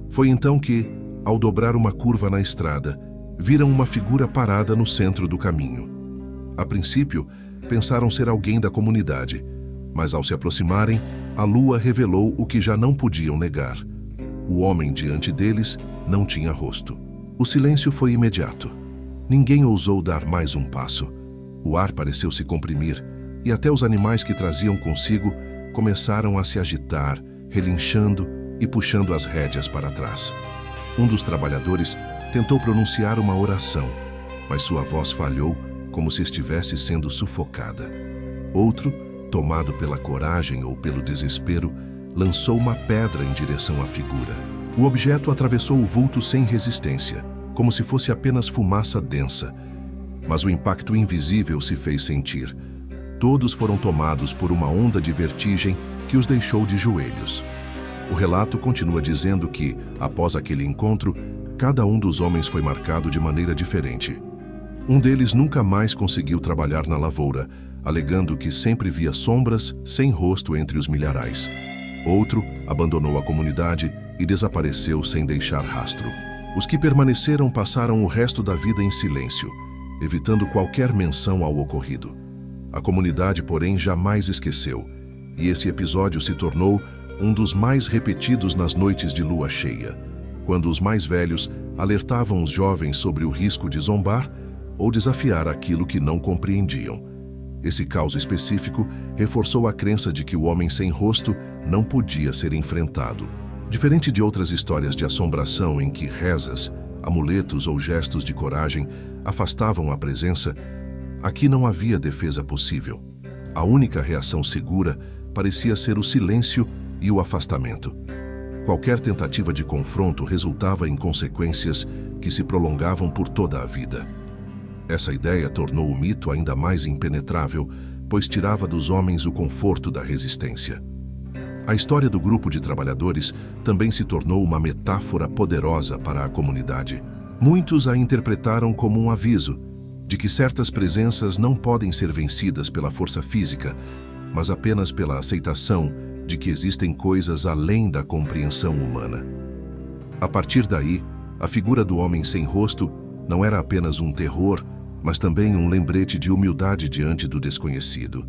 Foi então que, ao dobrar uma curva na estrada, viram uma figura parada no centro do caminho. A princípio, pensaram ser alguém da comunidade, mas ao se aproximarem, a lua revelou o que já não podiam negar. O homem diante deles não tinha rosto. O silêncio foi imediato. Ninguém ousou dar mais um passo. O ar pareceu se comprimir, e até os animais que traziam consigo começaram a se agitar, relinchando e puxando as rédeas para trás. Um dos trabalhadores tentou pronunciar uma oração, mas sua voz falhou como se estivesse sendo sufocada. Outro, tomado pela coragem ou pelo desespero, lançou uma pedra em direção à figura. O objeto atravessou o vulto sem resistência, como se fosse apenas fumaça densa. Mas o impacto invisível se fez sentir. Todos foram tomados por uma onda de vertigem que os deixou de joelhos. O relato continua dizendo que, após aquele encontro, cada um dos homens foi marcado de maneira diferente. Um deles nunca mais conseguiu trabalhar na lavoura, alegando que sempre via sombras sem rosto entre os milharais. Outro abandonou a comunidade e desapareceu sem deixar rastro. Os que permaneceram passaram o resto da vida em silêncio, evitando qualquer menção ao ocorrido. A comunidade, porém, jamais esqueceu, e esse episódio se tornou um dos mais repetidos nas noites de lua cheia, quando os mais velhos alertavam os jovens sobre o risco de zombar ou desafiar aquilo que não compreendiam. Esse caso específico reforçou a crença de que o homem sem rosto não podia ser enfrentado. Diferente de outras histórias de assombração em que rezas, amuletos ou gestos de coragem afastavam a presença, aqui não havia defesa possível. A única reação segura parecia ser o silêncio e o afastamento. Qualquer tentativa de confronto resultava em consequências que se prolongavam por toda a vida. Essa ideia tornou o mito ainda mais impenetrável, pois tirava dos homens o conforto da resistência. A história do grupo de trabalhadores também se tornou uma metáfora poderosa para a comunidade. Muitos a interpretaram como um aviso de que certas presenças não podem ser vencidas pela força física, mas apenas pela aceitação de que existem coisas além da compreensão humana. A partir daí, a figura do homem sem rosto não era apenas um terror, mas também um lembrete de humildade diante do desconhecido.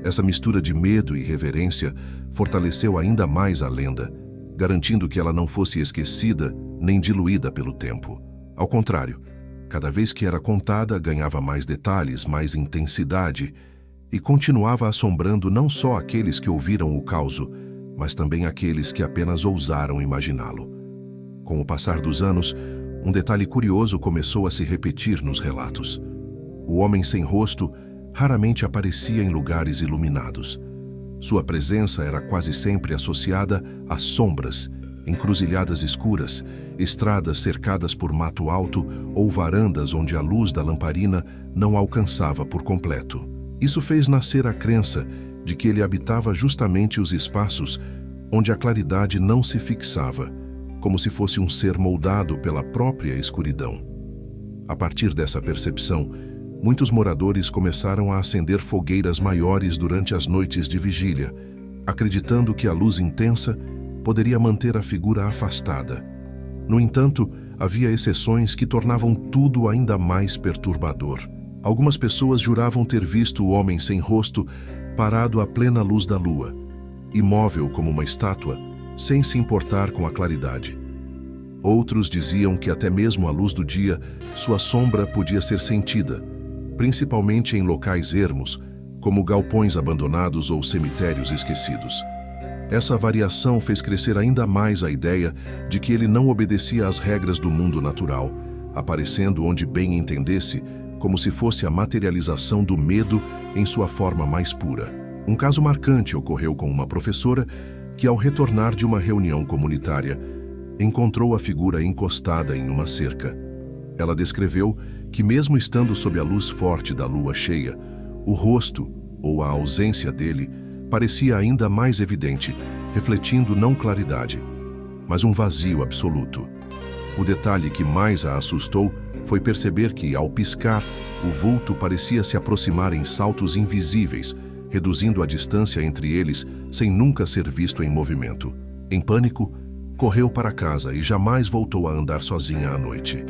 Essa mistura de medo e reverência fortaleceu ainda mais a lenda, garantindo que ela não fosse esquecida nem diluída pelo tempo. Ao contrário, cada vez que era contada, ganhava mais detalhes, mais intensidade e continuava assombrando não só aqueles que ouviram o caso, mas também aqueles que apenas ousaram imaginá-lo. Com o passar dos anos, um detalhe curioso começou a se repetir nos relatos. O homem sem rosto raramente aparecia em lugares iluminados. Sua presença era quase sempre associada a sombras, encruzilhadas escuras, estradas cercadas por mato alto ou varandas onde a luz da lamparina não alcançava por completo. Isso fez nascer a crença de que ele habitava justamente os espaços onde a claridade não se fixava, como se fosse um ser moldado pela própria escuridão. A partir dessa percepção, muitos moradores começaram a acender fogueiras maiores durante as noites de vigília, acreditando que a luz intensa poderia manter a figura afastada. No entanto, havia exceções que tornavam tudo ainda mais perturbador. Algumas pessoas juravam ter visto o homem sem rosto parado à plena luz da lua, imóvel como uma estátua, sem se importar com a claridade. Outros diziam que até mesmo à luz do dia, sua sombra podia ser sentida, principalmente em locais ermos, como galpões abandonados ou cemitérios esquecidos. Essa variação fez crescer ainda mais a ideia de que ele não obedecia às regras do mundo natural, aparecendo onde bem entendesse, como se fosse a materialização do medo em sua forma mais pura. Um caso marcante ocorreu com uma professora que, ao retornar de uma reunião comunitária, encontrou a figura encostada em uma cerca. Ela descreveu que, mesmo estando sob a luz forte da lua cheia, o rosto, ou a ausência dele, parecia ainda mais evidente, refletindo não claridade, mas um vazio absoluto. O detalhe que mais a assustou foi perceber que, ao piscar, o vulto parecia se aproximar em saltos invisíveis, reduzindo a distância entre eles sem nunca ser visto em movimento. Em pânico, correu para casa e jamais voltou a andar sozinha à noite.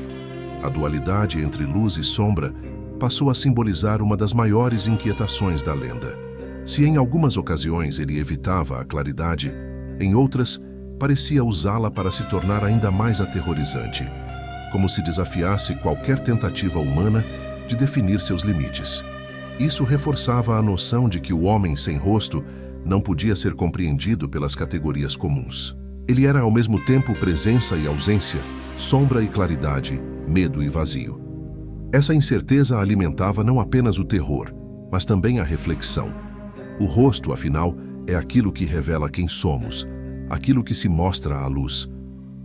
A dualidade entre luz e sombra passou a simbolizar uma das maiores inquietações da lenda. Se em algumas ocasiões ele evitava a claridade, em outras parecia usá-la para se tornar ainda mais aterrorizante, como se desafiasse qualquer tentativa humana de definir seus limites. Isso reforçava a noção de que o homem sem rosto não podia ser compreendido pelas categorias comuns. Ele era ao mesmo tempo presença e ausência, sombra e claridade, medo e vazio. Essa incerteza alimentava não apenas o terror, mas também a reflexão. O rosto, afinal, é aquilo que revela quem somos, aquilo que se mostra à luz.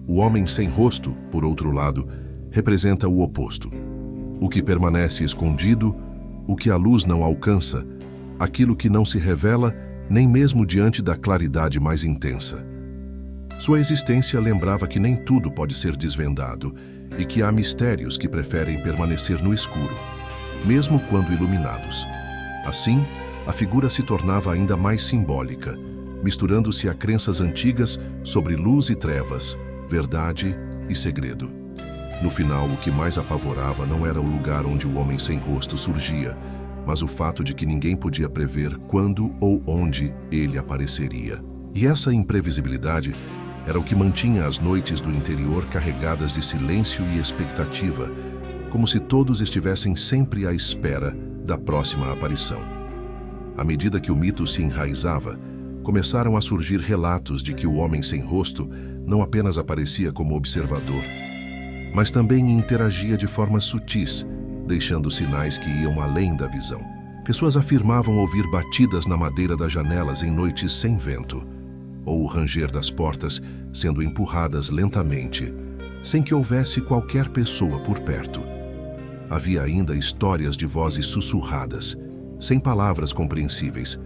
O homem sem rosto, por outro lado, representa o oposto. O que permanece escondido, o que a luz não alcança, aquilo que não se revela nem mesmo diante da claridade mais intensa. Sua existência lembrava que nem tudo pode ser desvendado e que há mistérios que preferem permanecer no escuro, mesmo quando iluminados. Assim, a figura se tornava ainda mais simbólica, misturando-se a crenças antigas sobre luz e trevas, verdade e segredo. No final, o que mais apavorava não era o lugar onde o homem sem rosto surgia, mas o fato de que ninguém podia prever quando ou onde ele apareceria. E essa imprevisibilidade era o que mantinha as noites do interior carregadas de silêncio e expectativa, como se todos estivessem sempre à espera da próxima aparição. À medida que o mito se enraizava, começaram a surgir relatos de que o homem sem rosto não apenas aparecia como observador, mas também interagia de formas sutis, deixando sinais que iam além da visão. Pessoas afirmavam ouvir batidas na madeira das janelas em noites sem vento, ou o ranger das portas sendo empurradas lentamente, sem que houvesse qualquer pessoa por perto. havia ainda histórias de vozes sussurradas, sem palavras compreensíveis,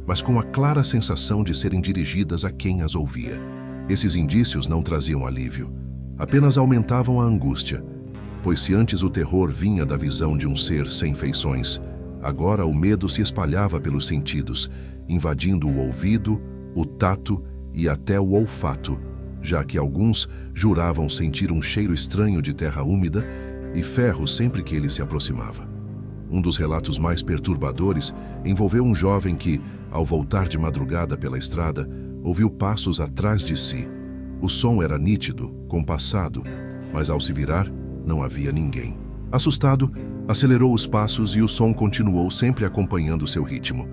mas com a clara sensação de serem dirigidas a quem as ouvia. Esses indícios não traziam alívio, apenas aumentavam a angústia, pois se antes o terror vinha da visão de um ser sem feições, agora o medo se espalhava pelos sentidos, invadindo o ouvido, o tato e até o olfato, já que alguns juravam sentir um cheiro estranho de terra úmida e ferro sempre que ele se aproximava. Um dos relatos mais perturbadores envolveu um jovem que, ao voltar de madrugada pela estrada, ouviu passos atrás de si. O som era nítido, compassado, mas ao se virar, não havia ninguém. Assustado, acelerou os passos e o som continuou sempre acompanhando seu ritmo.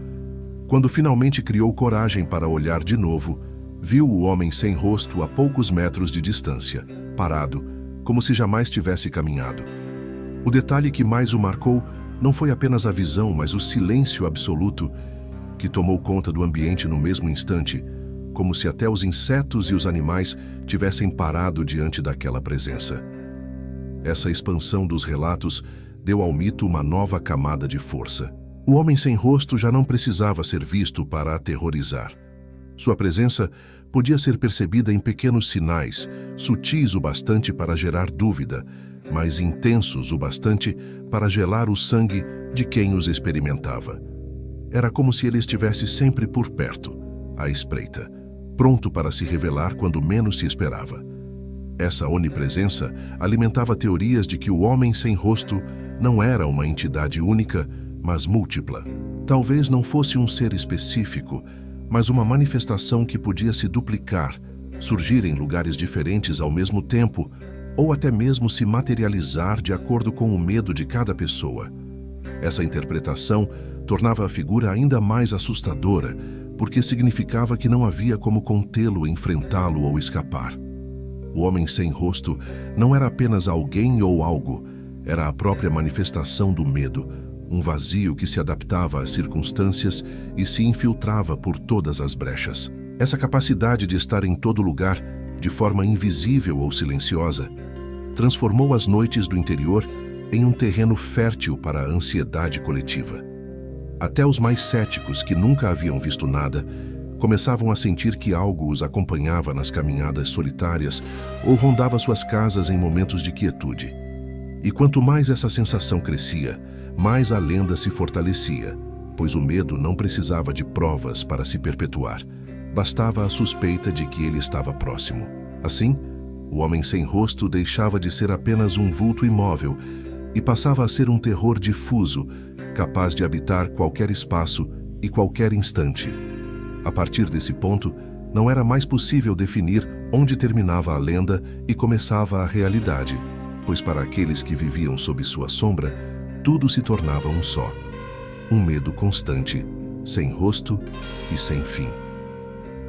Quando finalmente criou coragem para olhar de novo, viu o homem sem rosto a poucos metros de distância, parado, como se jamais tivesse caminhado. O detalhe que mais o marcou não foi apenas a visão, mas o silêncio absoluto que tomou conta do ambiente no mesmo instante, como se até os insetos e os animais tivessem parado diante daquela presença. Essa expansão dos relatos deu ao mito uma nova camada de força. O homem sem rosto já não precisava ser visto para aterrorizar. Sua presença podia ser percebida em pequenos sinais, sutis o bastante para gerar dúvida, mas intensos o bastante para gelar o sangue de quem os experimentava. Era como se ele estivesse sempre por perto, à espreita, pronto para se revelar quando menos se esperava. Essa onipresença alimentava teorias de que o homem sem rosto não era uma entidade única, mas múltipla. Talvez não fosse um ser específico, mas uma manifestação que podia se duplicar, surgir em lugares diferentes ao mesmo tempo, ou até mesmo se materializar de acordo com o medo de cada pessoa. Essa interpretação tornava a figura ainda mais assustadora, porque significava que não havia como contê-lo, enfrentá-lo ou escapar. O homem sem rosto não era apenas alguém ou algo, era a própria manifestação do medo, um vazio que se adaptava às circunstâncias e se infiltrava por todas as brechas. Essa capacidade de estar em todo lugar, de forma invisível ou silenciosa, transformou as noites do interior em um terreno fértil para a ansiedade coletiva. Até os mais céticos, que nunca haviam visto nada, começavam a sentir que algo os acompanhava nas caminhadas solitárias ou rondava suas casas em momentos de quietude. E quanto mais essa sensação crescia, mais a lenda se fortalecia, pois o medo não precisava de provas para se perpetuar. Bastava a suspeita de que ele estava próximo. Assim, o homem sem rosto deixava de ser apenas um vulto imóvel e passava a ser um terror difuso, capaz de habitar qualquer espaço e qualquer instante. A partir desse ponto, não era mais possível definir onde terminava a lenda e começava a realidade, pois para aqueles que viviam sob sua sombra, tudo se tornava um só. Um medo constante, sem rosto e sem fim.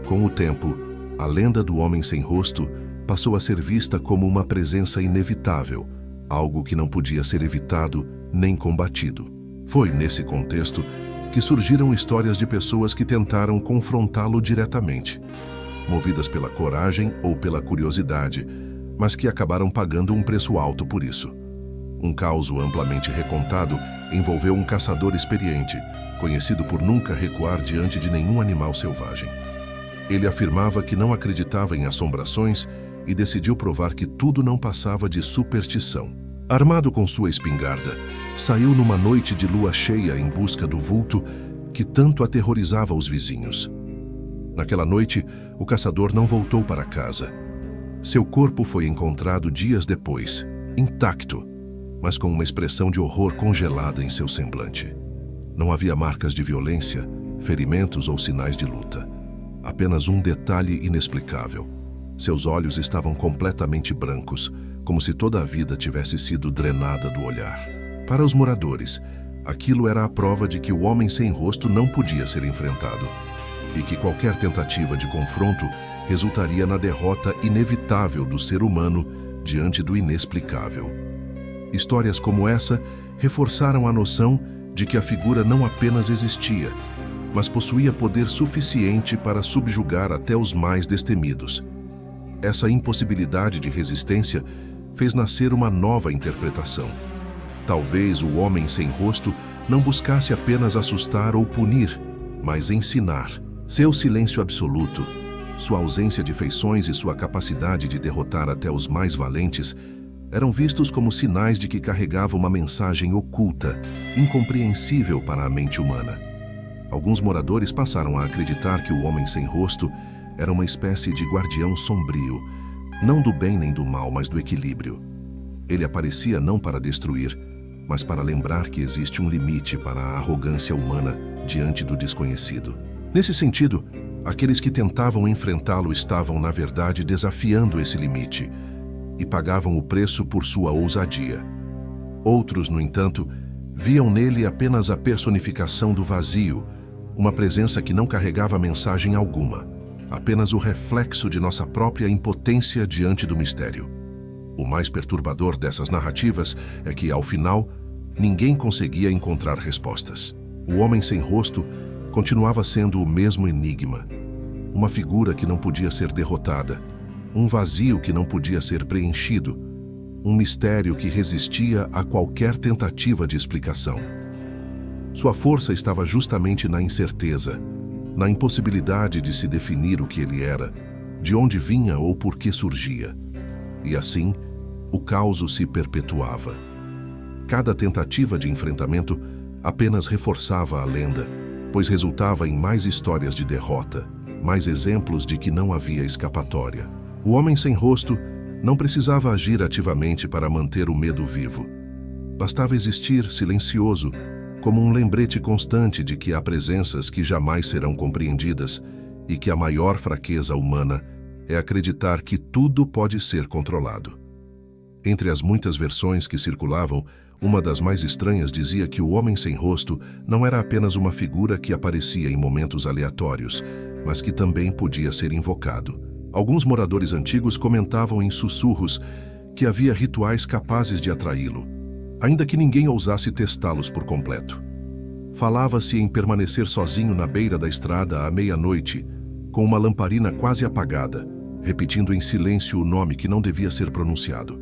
Com o tempo, a lenda do homem sem rosto passou a ser vista como uma presença inevitável, algo que não podia ser evitado nem combatido. Foi nesse contexto que surgiram histórias de pessoas que tentaram confrontá-lo diretamente, movidas pela coragem ou pela curiosidade, mas que acabaram pagando um preço alto por isso. Um caso amplamente recontado envolveu um caçador experiente, conhecido por nunca recuar diante de nenhum animal selvagem. Ele afirmava que não acreditava em assombrações e decidiu provar que tudo não passava de superstição. Armado com sua espingarda, saiu numa noite de lua cheia em busca do vulto que tanto aterrorizava os vizinhos. Naquela noite, o caçador não voltou para casa. Seu corpo foi encontrado dias depois, intacto, mas com uma expressão de horror congelada em seu semblante. Não havia marcas de violência, ferimentos ou sinais de luta. Apenas um detalhe inexplicável. Seus olhos estavam completamente brancos, como se toda a vida tivesse sido drenada do olhar. Para os moradores, aquilo era a prova de que o homem sem rosto não podia ser enfrentado e que qualquer tentativa de confronto resultaria na derrota inevitável do ser humano diante do inexplicável. Histórias como essa reforçaram a noção de que a figura não apenas existia, mas possuía poder suficiente para subjugar até os mais destemidos. Essa impossibilidade de resistência fez nascer uma nova interpretação. Talvez o homem sem rosto não buscasse apenas assustar ou punir, mas ensinar. Seu silêncio absoluto, sua ausência de feições e sua capacidade de derrotar até os mais valentes eram vistos como sinais de que carregava uma mensagem oculta, incompreensível para a mente humana. Alguns moradores passaram a acreditar que o homem sem rosto era uma espécie de guardião sombrio, não do bem nem do mal, mas do equilíbrio. Ele aparecia não para destruir, mas para lembrar que existe um limite para a arrogância humana diante do desconhecido. Nesse sentido, aqueles que tentavam enfrentá-lo estavam, na verdade, desafiando esse limite e pagavam o preço por sua ousadia. Outros, no entanto, viam nele apenas a personificação do vazio, uma presença que não carregava mensagem alguma, apenas o reflexo de nossa própria impotência diante do mistério. O mais perturbador dessas narrativas é que, ao final, ninguém conseguia encontrar respostas. O homem sem rosto continuava sendo o mesmo enigma, uma figura que não podia ser derrotada, um vazio que não podia ser preenchido, um mistério que resistia a qualquer tentativa de explicação. Sua força estava justamente na incerteza, na impossibilidade de se definir o que ele era, de onde vinha ou por que surgia. E assim, o caos se perpetuava. Cada tentativa de enfrentamento apenas reforçava a lenda, pois resultava em mais histórias de derrota, mais exemplos de que não havia escapatória. O homem sem rosto não precisava agir ativamente para manter o medo vivo. Bastava existir silencioso, como um lembrete constante de que há presenças que jamais serão compreendidas e que a maior fraqueza humana é acreditar que tudo pode ser controlado. Entre as muitas versões que circulavam, uma das mais estranhas dizia que o homem sem rosto não era apenas uma figura que aparecia em momentos aleatórios, mas que também podia ser invocado. Alguns moradores antigos comentavam em sussurros que havia rituais capazes de atraí-lo, ainda que ninguém ousasse testá-los por completo. Falava-se em permanecer sozinho na beira da estrada à meia-noite, com uma lamparina quase apagada, repetindo em silêncio o nome que não devia ser pronunciado.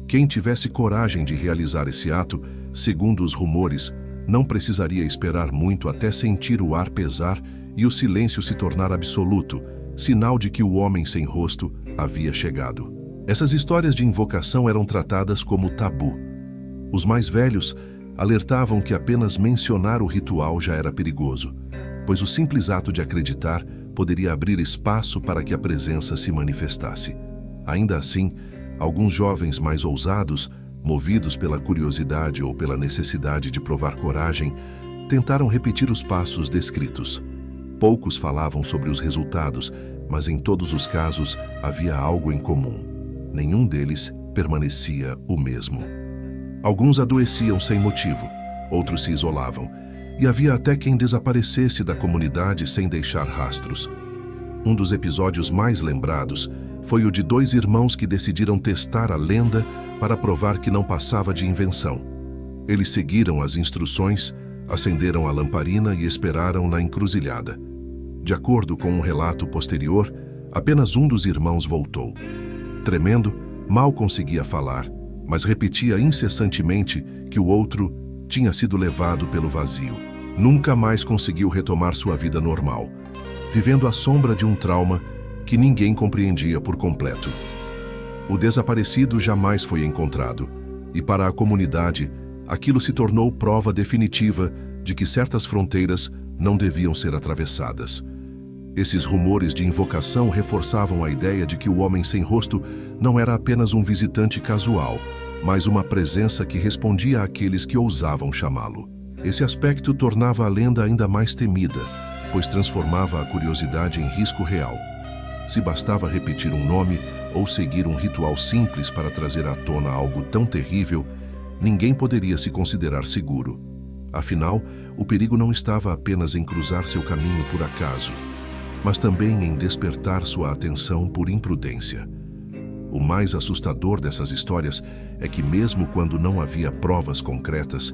Quem tivesse coragem de realizar esse ato, segundo os rumores, não precisaria esperar muito até sentir o ar pesar e o silêncio se tornar absoluto, sinal de que o homem sem rosto havia chegado. Essas histórias de invocação eram tratadas como tabu. Os mais velhos alertavam que apenas mencionar o ritual já era perigoso, pois o simples ato de acreditar poderia abrir espaço para que a presença se manifestasse. Ainda assim, alguns jovens mais ousados, movidos pela curiosidade ou pela necessidade de provar coragem, tentaram repetir os passos descritos. Poucos falavam sobre os resultados, mas em todos os casos havia algo em comum. Nenhum deles permanecia o mesmo. Alguns adoeciam sem motivo, outros se isolavam, e havia até quem desaparecesse da comunidade sem deixar rastros. Um dos episódios mais lembrados foi o de 2 irmãos que decidiram testar a lenda para provar que não passava de invenção. Eles seguiram as instruções, acenderam a lamparina e esperaram na encruzilhada. De acordo com um relato posterior, apenas um dos irmãos voltou. Tremendo, mal conseguia falar, mas repetia incessantemente que o outro tinha sido levado pelo vazio. Nunca mais conseguiu retomar sua vida normal, vivendo à sombra de um trauma que ninguém compreendia por completo. O desaparecido jamais foi encontrado, e para a comunidade, aquilo se tornou prova definitiva de que certas fronteiras não deviam ser atravessadas. Esses rumores de invocação reforçavam a ideia de que o homem sem rosto não era apenas um visitante casual, mas uma presença que respondia àqueles que ousavam chamá-lo. Esse aspecto tornava a lenda ainda mais temida, pois transformava a curiosidade em risco real. Se bastava repetir um nome ou seguir um ritual simples para trazer à tona algo tão terrível, ninguém poderia se considerar seguro. Afinal, o perigo não estava apenas em cruzar seu caminho por acaso, mas também em despertar sua atenção por imprudência. O mais assustador dessas histórias é que, mesmo quando não havia provas concretas,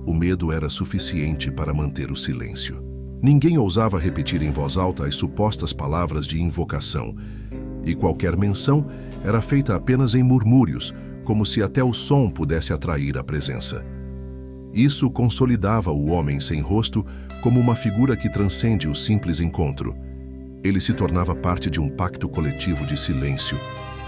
o medo era suficiente para manter o silêncio. Ninguém ousava repetir em voz alta as supostas palavras de invocação, e qualquer menção era feita apenas em murmúrios, como se até o som pudesse atrair a presença. Isso consolidava o homem sem rosto como uma figura que transcende o simples encontro. Ele se tornava parte de um pacto coletivo de silêncio,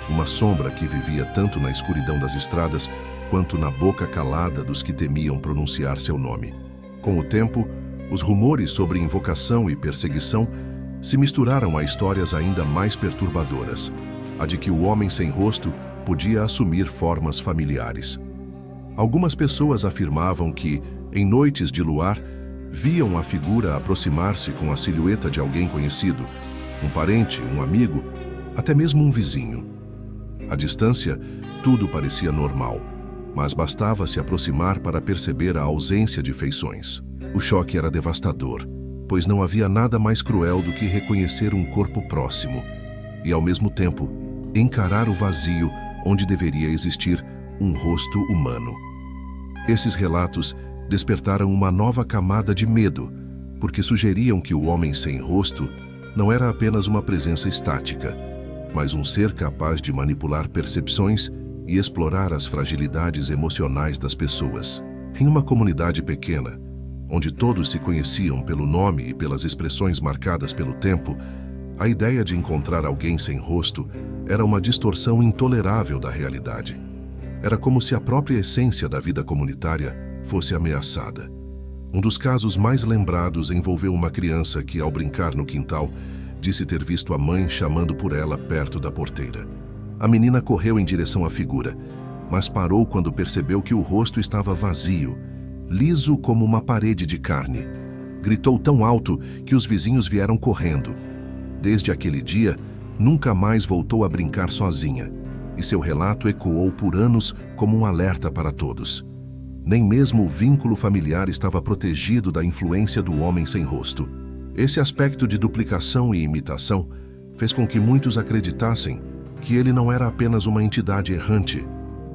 uma sombra que vivia tanto na escuridão das estradas quanto na boca calada dos que temiam pronunciar seu nome. Com o tempo, os rumores sobre invocação e perseguição se misturaram a histórias ainda mais perturbadoras, a de que o homem sem rosto podia assumir formas familiares. Algumas pessoas afirmavam que, em noites de luar, viam a figura aproximar-se com a silhueta de alguém conhecido, um parente, um amigo, até mesmo um vizinho. À distância, tudo parecia normal, mas bastava se aproximar para perceber a ausência de feições. O choque era devastador, pois não havia nada mais cruel do que reconhecer um corpo próximo e, ao mesmo tempo, encarar o vazio onde deveria existir um rosto humano. Esses relatos despertaram uma nova camada de medo, porque sugeriam que o homem sem rosto não era apenas uma presença estática, mas um ser capaz de manipular percepções e explorar as fragilidades emocionais das pessoas. Em uma comunidade pequena, onde todos se conheciam pelo nome e pelas expressões marcadas pelo tempo, a ideia de encontrar alguém sem rosto era uma distorção intolerável da realidade. Era como se a própria essência da vida comunitária fosse ameaçada. Um dos casos mais lembrados envolveu uma criança que, ao brincar no quintal, disse ter visto a mãe chamando por ela perto da porteira. A menina correu em direção à figura, mas parou quando percebeu que o rosto estava vazio, liso como uma parede de carne. Gritou tão alto que os vizinhos vieram correndo. Desde aquele dia, nunca mais voltou a brincar sozinha, e seu relato ecoou por anos como um alerta para todos. Nem mesmo o vínculo familiar estava protegido da influência do homem sem rosto. Esse aspecto de duplicação e imitação fez com que muitos acreditassem que ele não era apenas uma entidade errante,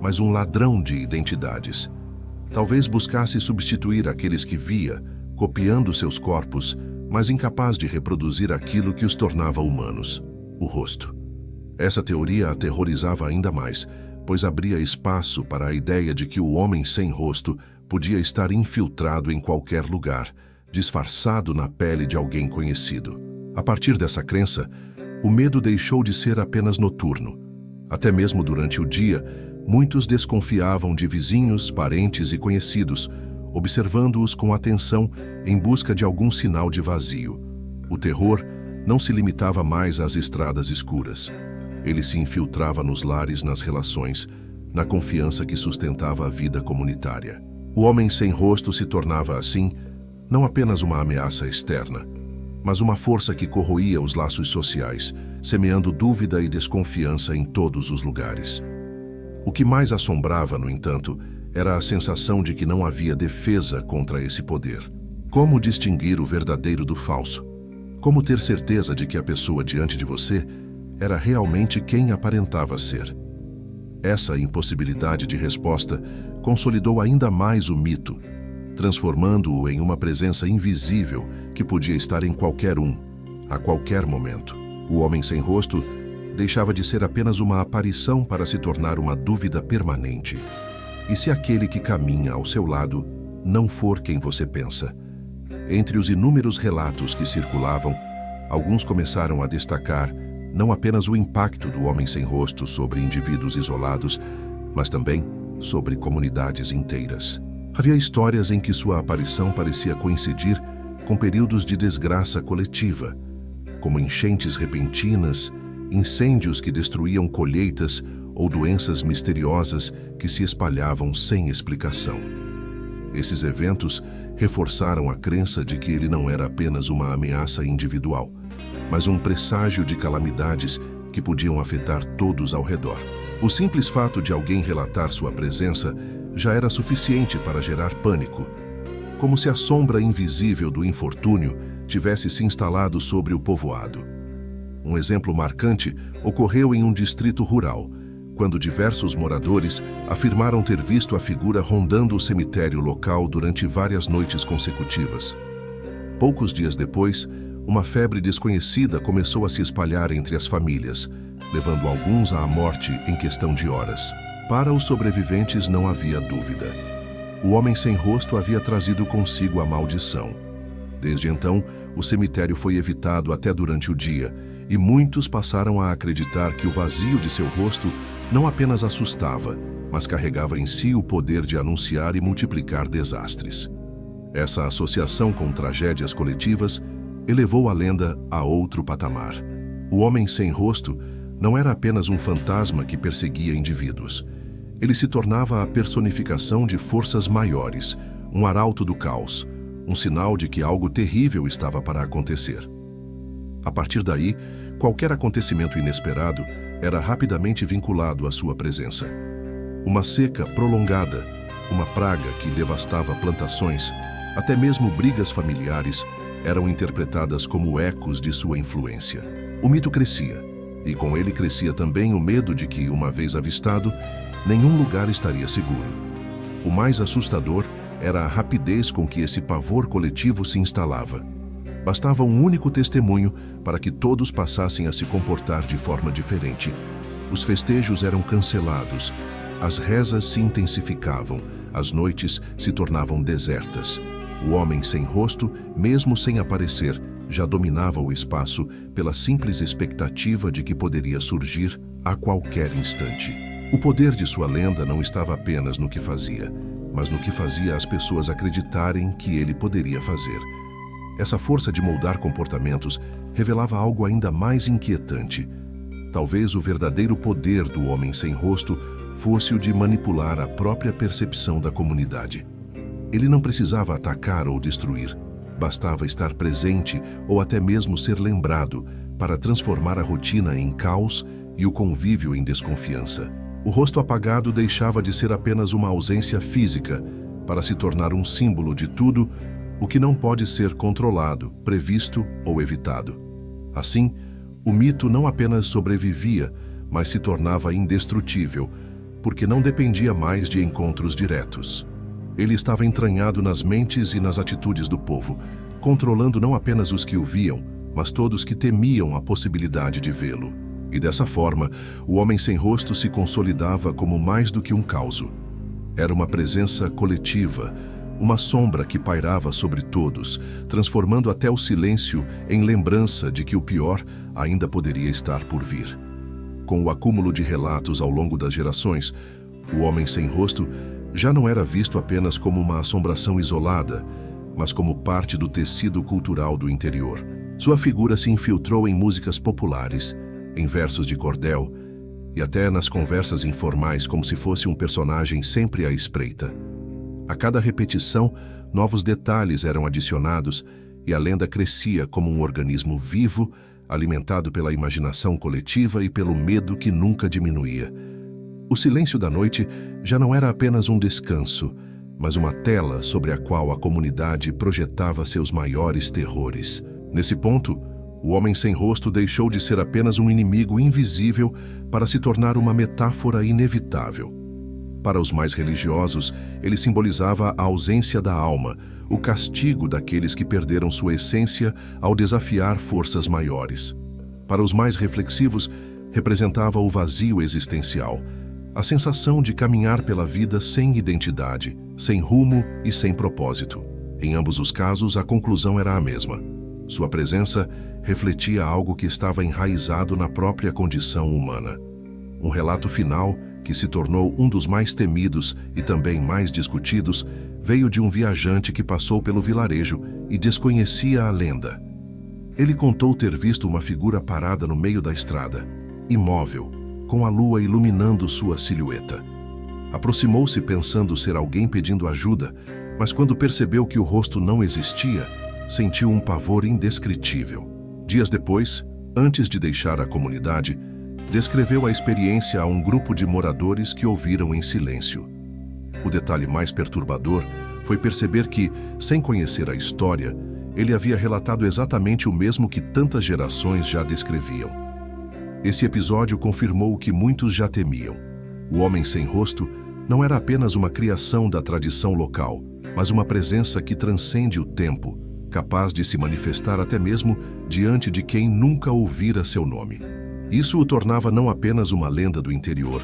mas um ladrão de identidades. Talvez buscasse substituir aqueles que via, copiando seus corpos, mas incapaz de reproduzir aquilo que os tornava humanos, o rosto. Essa teoria aterrorizava ainda mais, pois abria espaço para a ideia de que o homem sem rosto podia estar infiltrado em qualquer lugar, disfarçado na pele de alguém conhecido. A partir dessa crença, o medo deixou de ser apenas noturno. Até mesmo durante o dia, muitos desconfiavam de vizinhos, parentes e conhecidos, observando-os com atenção em busca de algum sinal de vazio. O terror não se limitava mais às estradas escuras. Ele se infiltrava nos lares, nas relações, na confiança que sustentava a vida comunitária. O homem sem rosto se tornava, assim, não apenas uma ameaça externa, mas uma força que corroía os laços sociais, semeando dúvida e desconfiança em todos os lugares. O que mais assombrava, no entanto, era a sensação de que não havia defesa contra esse poder. Como distinguir o verdadeiro do falso? Como ter certeza de que a pessoa diante de você era realmente quem aparentava ser? Essa impossibilidade de resposta consolidou ainda mais o mito, transformando-o em uma presença invisível que podia estar em qualquer um, a qualquer momento. O homem sem rosto deixava de ser apenas uma aparição para se tornar uma dúvida permanente. E se aquele que caminha ao seu lado não for quem você pensa? Entre os inúmeros relatos que circulavam, alguns começaram a destacar não apenas o impacto do homem sem rosto sobre indivíduos isolados, mas também sobre comunidades inteiras. Havia histórias em que sua aparição parecia coincidir com períodos de desgraça coletiva, como enchentes repentinas, incêndios que destruíam colheitas ou doenças misteriosas que se espalhavam sem explicação. Esses eventos reforçaram a crença de que ele não era apenas uma ameaça individual, mas um presságio de calamidades que podiam afetar todos ao redor. O simples fato de alguém relatar sua presença já era suficiente para gerar pânico, como se a sombra invisível do infortúnio tivesse se instalado sobre o povoado. Um exemplo marcante ocorreu em um distrito rural, quando diversos moradores afirmaram ter visto a figura rondando o cemitério local durante várias noites consecutivas. Poucos dias depois, uma febre desconhecida começou a se espalhar entre as famílias, levando alguns à morte em questão de horas. Para os sobreviventes não havia dúvida. O homem sem rosto havia trazido consigo a maldição. Desde então, o cemitério foi evitado até durante o dia, e muitos passaram a acreditar que o vazio de seu rosto não apenas assustava, mas carregava em si o poder de anunciar e multiplicar desastres. Essa associação com tragédias coletivas elevou a lenda a outro patamar. O homem sem rosto não era apenas um fantasma que perseguia indivíduos. Ele se tornava a personificação de forças maiores, um arauto do caos, um sinal de que algo terrível estava para acontecer. A partir daí, qualquer acontecimento inesperado era rapidamente vinculado à sua presença. Uma seca prolongada, uma praga que devastava plantações, até mesmo brigas familiares, eram interpretadas como ecos de sua influência. O mito crescia, e com ele crescia também o medo de que, uma vez avistado, nenhum lugar estaria seguro. O mais assustador era a rapidez com que esse pavor coletivo se instalava. Bastava um único testemunho para que todos passassem a se comportar de forma diferente. Os festejos eram cancelados, as rezas se intensificavam, as noites se tornavam desertas. O homem sem rosto, mesmo sem aparecer, já dominava o espaço pela simples expectativa de que poderia surgir a qualquer instante. O poder de sua lenda não estava apenas no que fazia, mas no que fazia as pessoas acreditarem que ele poderia fazer. Essa força de moldar comportamentos revelava algo ainda mais inquietante. Talvez o verdadeiro poder do homem sem rosto fosse o de manipular a própria percepção da comunidade. Ele não precisava atacar ou destruir. Bastava estar presente ou até mesmo ser lembrado para transformar a rotina em caos e o convívio em desconfiança. O rosto apagado deixava de ser apenas uma ausência física para se tornar um símbolo de tudo o que não pode ser controlado, previsto ou evitado. Assim, o mito não apenas sobrevivia, mas se tornava indestrutível, porque não dependia mais de encontros diretos. Ele estava entranhado nas mentes e nas atitudes do povo, controlando não apenas os que o viam, mas todos que temiam a possibilidade de vê-lo. E dessa forma, o homem sem rosto se consolidava como mais do que um caos. Era uma presença coletiva, uma sombra que pairava sobre todos, transformando até o silêncio em lembrança de que o pior ainda poderia estar por vir. Com o acúmulo de relatos ao longo das gerações, o homem sem rosto já não era visto apenas como uma assombração isolada, mas como parte do tecido cultural do interior. Sua figura se infiltrou em músicas populares, em versos de cordel e até nas conversas informais como se fosse um personagem sempre à espreita. A cada repetição, novos detalhes eram adicionados e a lenda crescia como um organismo vivo, alimentado pela imaginação coletiva e pelo medo que nunca diminuía. O silêncio da noite já não era apenas um descanso, mas uma tela sobre a qual a comunidade projetava seus maiores terrores. Nesse ponto, o homem sem rosto deixou de ser apenas um inimigo invisível para se tornar uma metáfora inevitável. Para os mais religiosos, ele simbolizava a ausência da alma, o castigo daqueles que perderam sua essência ao desafiar forças maiores. Para os mais reflexivos, representava o vazio existencial, a sensação de caminhar pela vida sem identidade, sem rumo e sem propósito. Em ambos os casos, a conclusão era a mesma. Sua presença refletia algo que estava enraizado na própria condição humana. Um relato final, que se tornou um dos mais temidos e também mais discutidos, veio de um viajante que passou pelo vilarejo e desconhecia a lenda. Ele contou ter visto uma figura parada no meio da estrada, imóvel, com a lua iluminando sua silhueta. Aproximou-se pensando ser alguém pedindo ajuda, mas quando percebeu que o rosto não existia, sentiu um pavor indescritível. Dias depois, antes de deixar a comunidade, descreveu a experiência a um grupo de moradores que ouviram em silêncio. O detalhe mais perturbador foi perceber que, sem conhecer a história, ele havia relatado exatamente o mesmo que tantas gerações já descreviam. Esse episódio confirmou o que muitos já temiam. O homem sem rosto não era apenas uma criação da tradição local, mas uma presença que transcende o tempo, capaz de se manifestar até mesmo diante de quem nunca ouvira seu nome. Isso o tornava não apenas uma lenda do interior,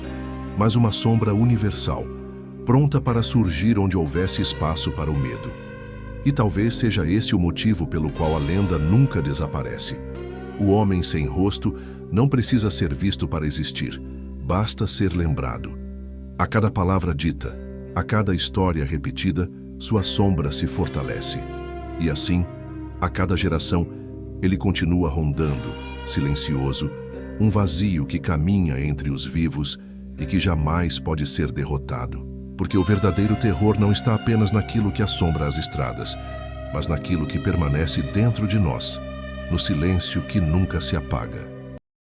mas uma sombra universal, pronta para surgir onde houvesse espaço para o medo. E talvez seja esse o motivo pelo qual a lenda nunca desaparece. O homem sem rosto não precisa ser visto para existir, basta ser lembrado. A cada palavra dita, a cada história repetida, sua sombra se fortalece. E assim, a cada geração, ele continua rondando, silencioso, um vazio que caminha entre os vivos e que jamais pode ser derrotado. Porque o verdadeiro terror não está apenas naquilo que assombra as estradas, mas naquilo que permanece dentro de nós, no silêncio que nunca se apaga.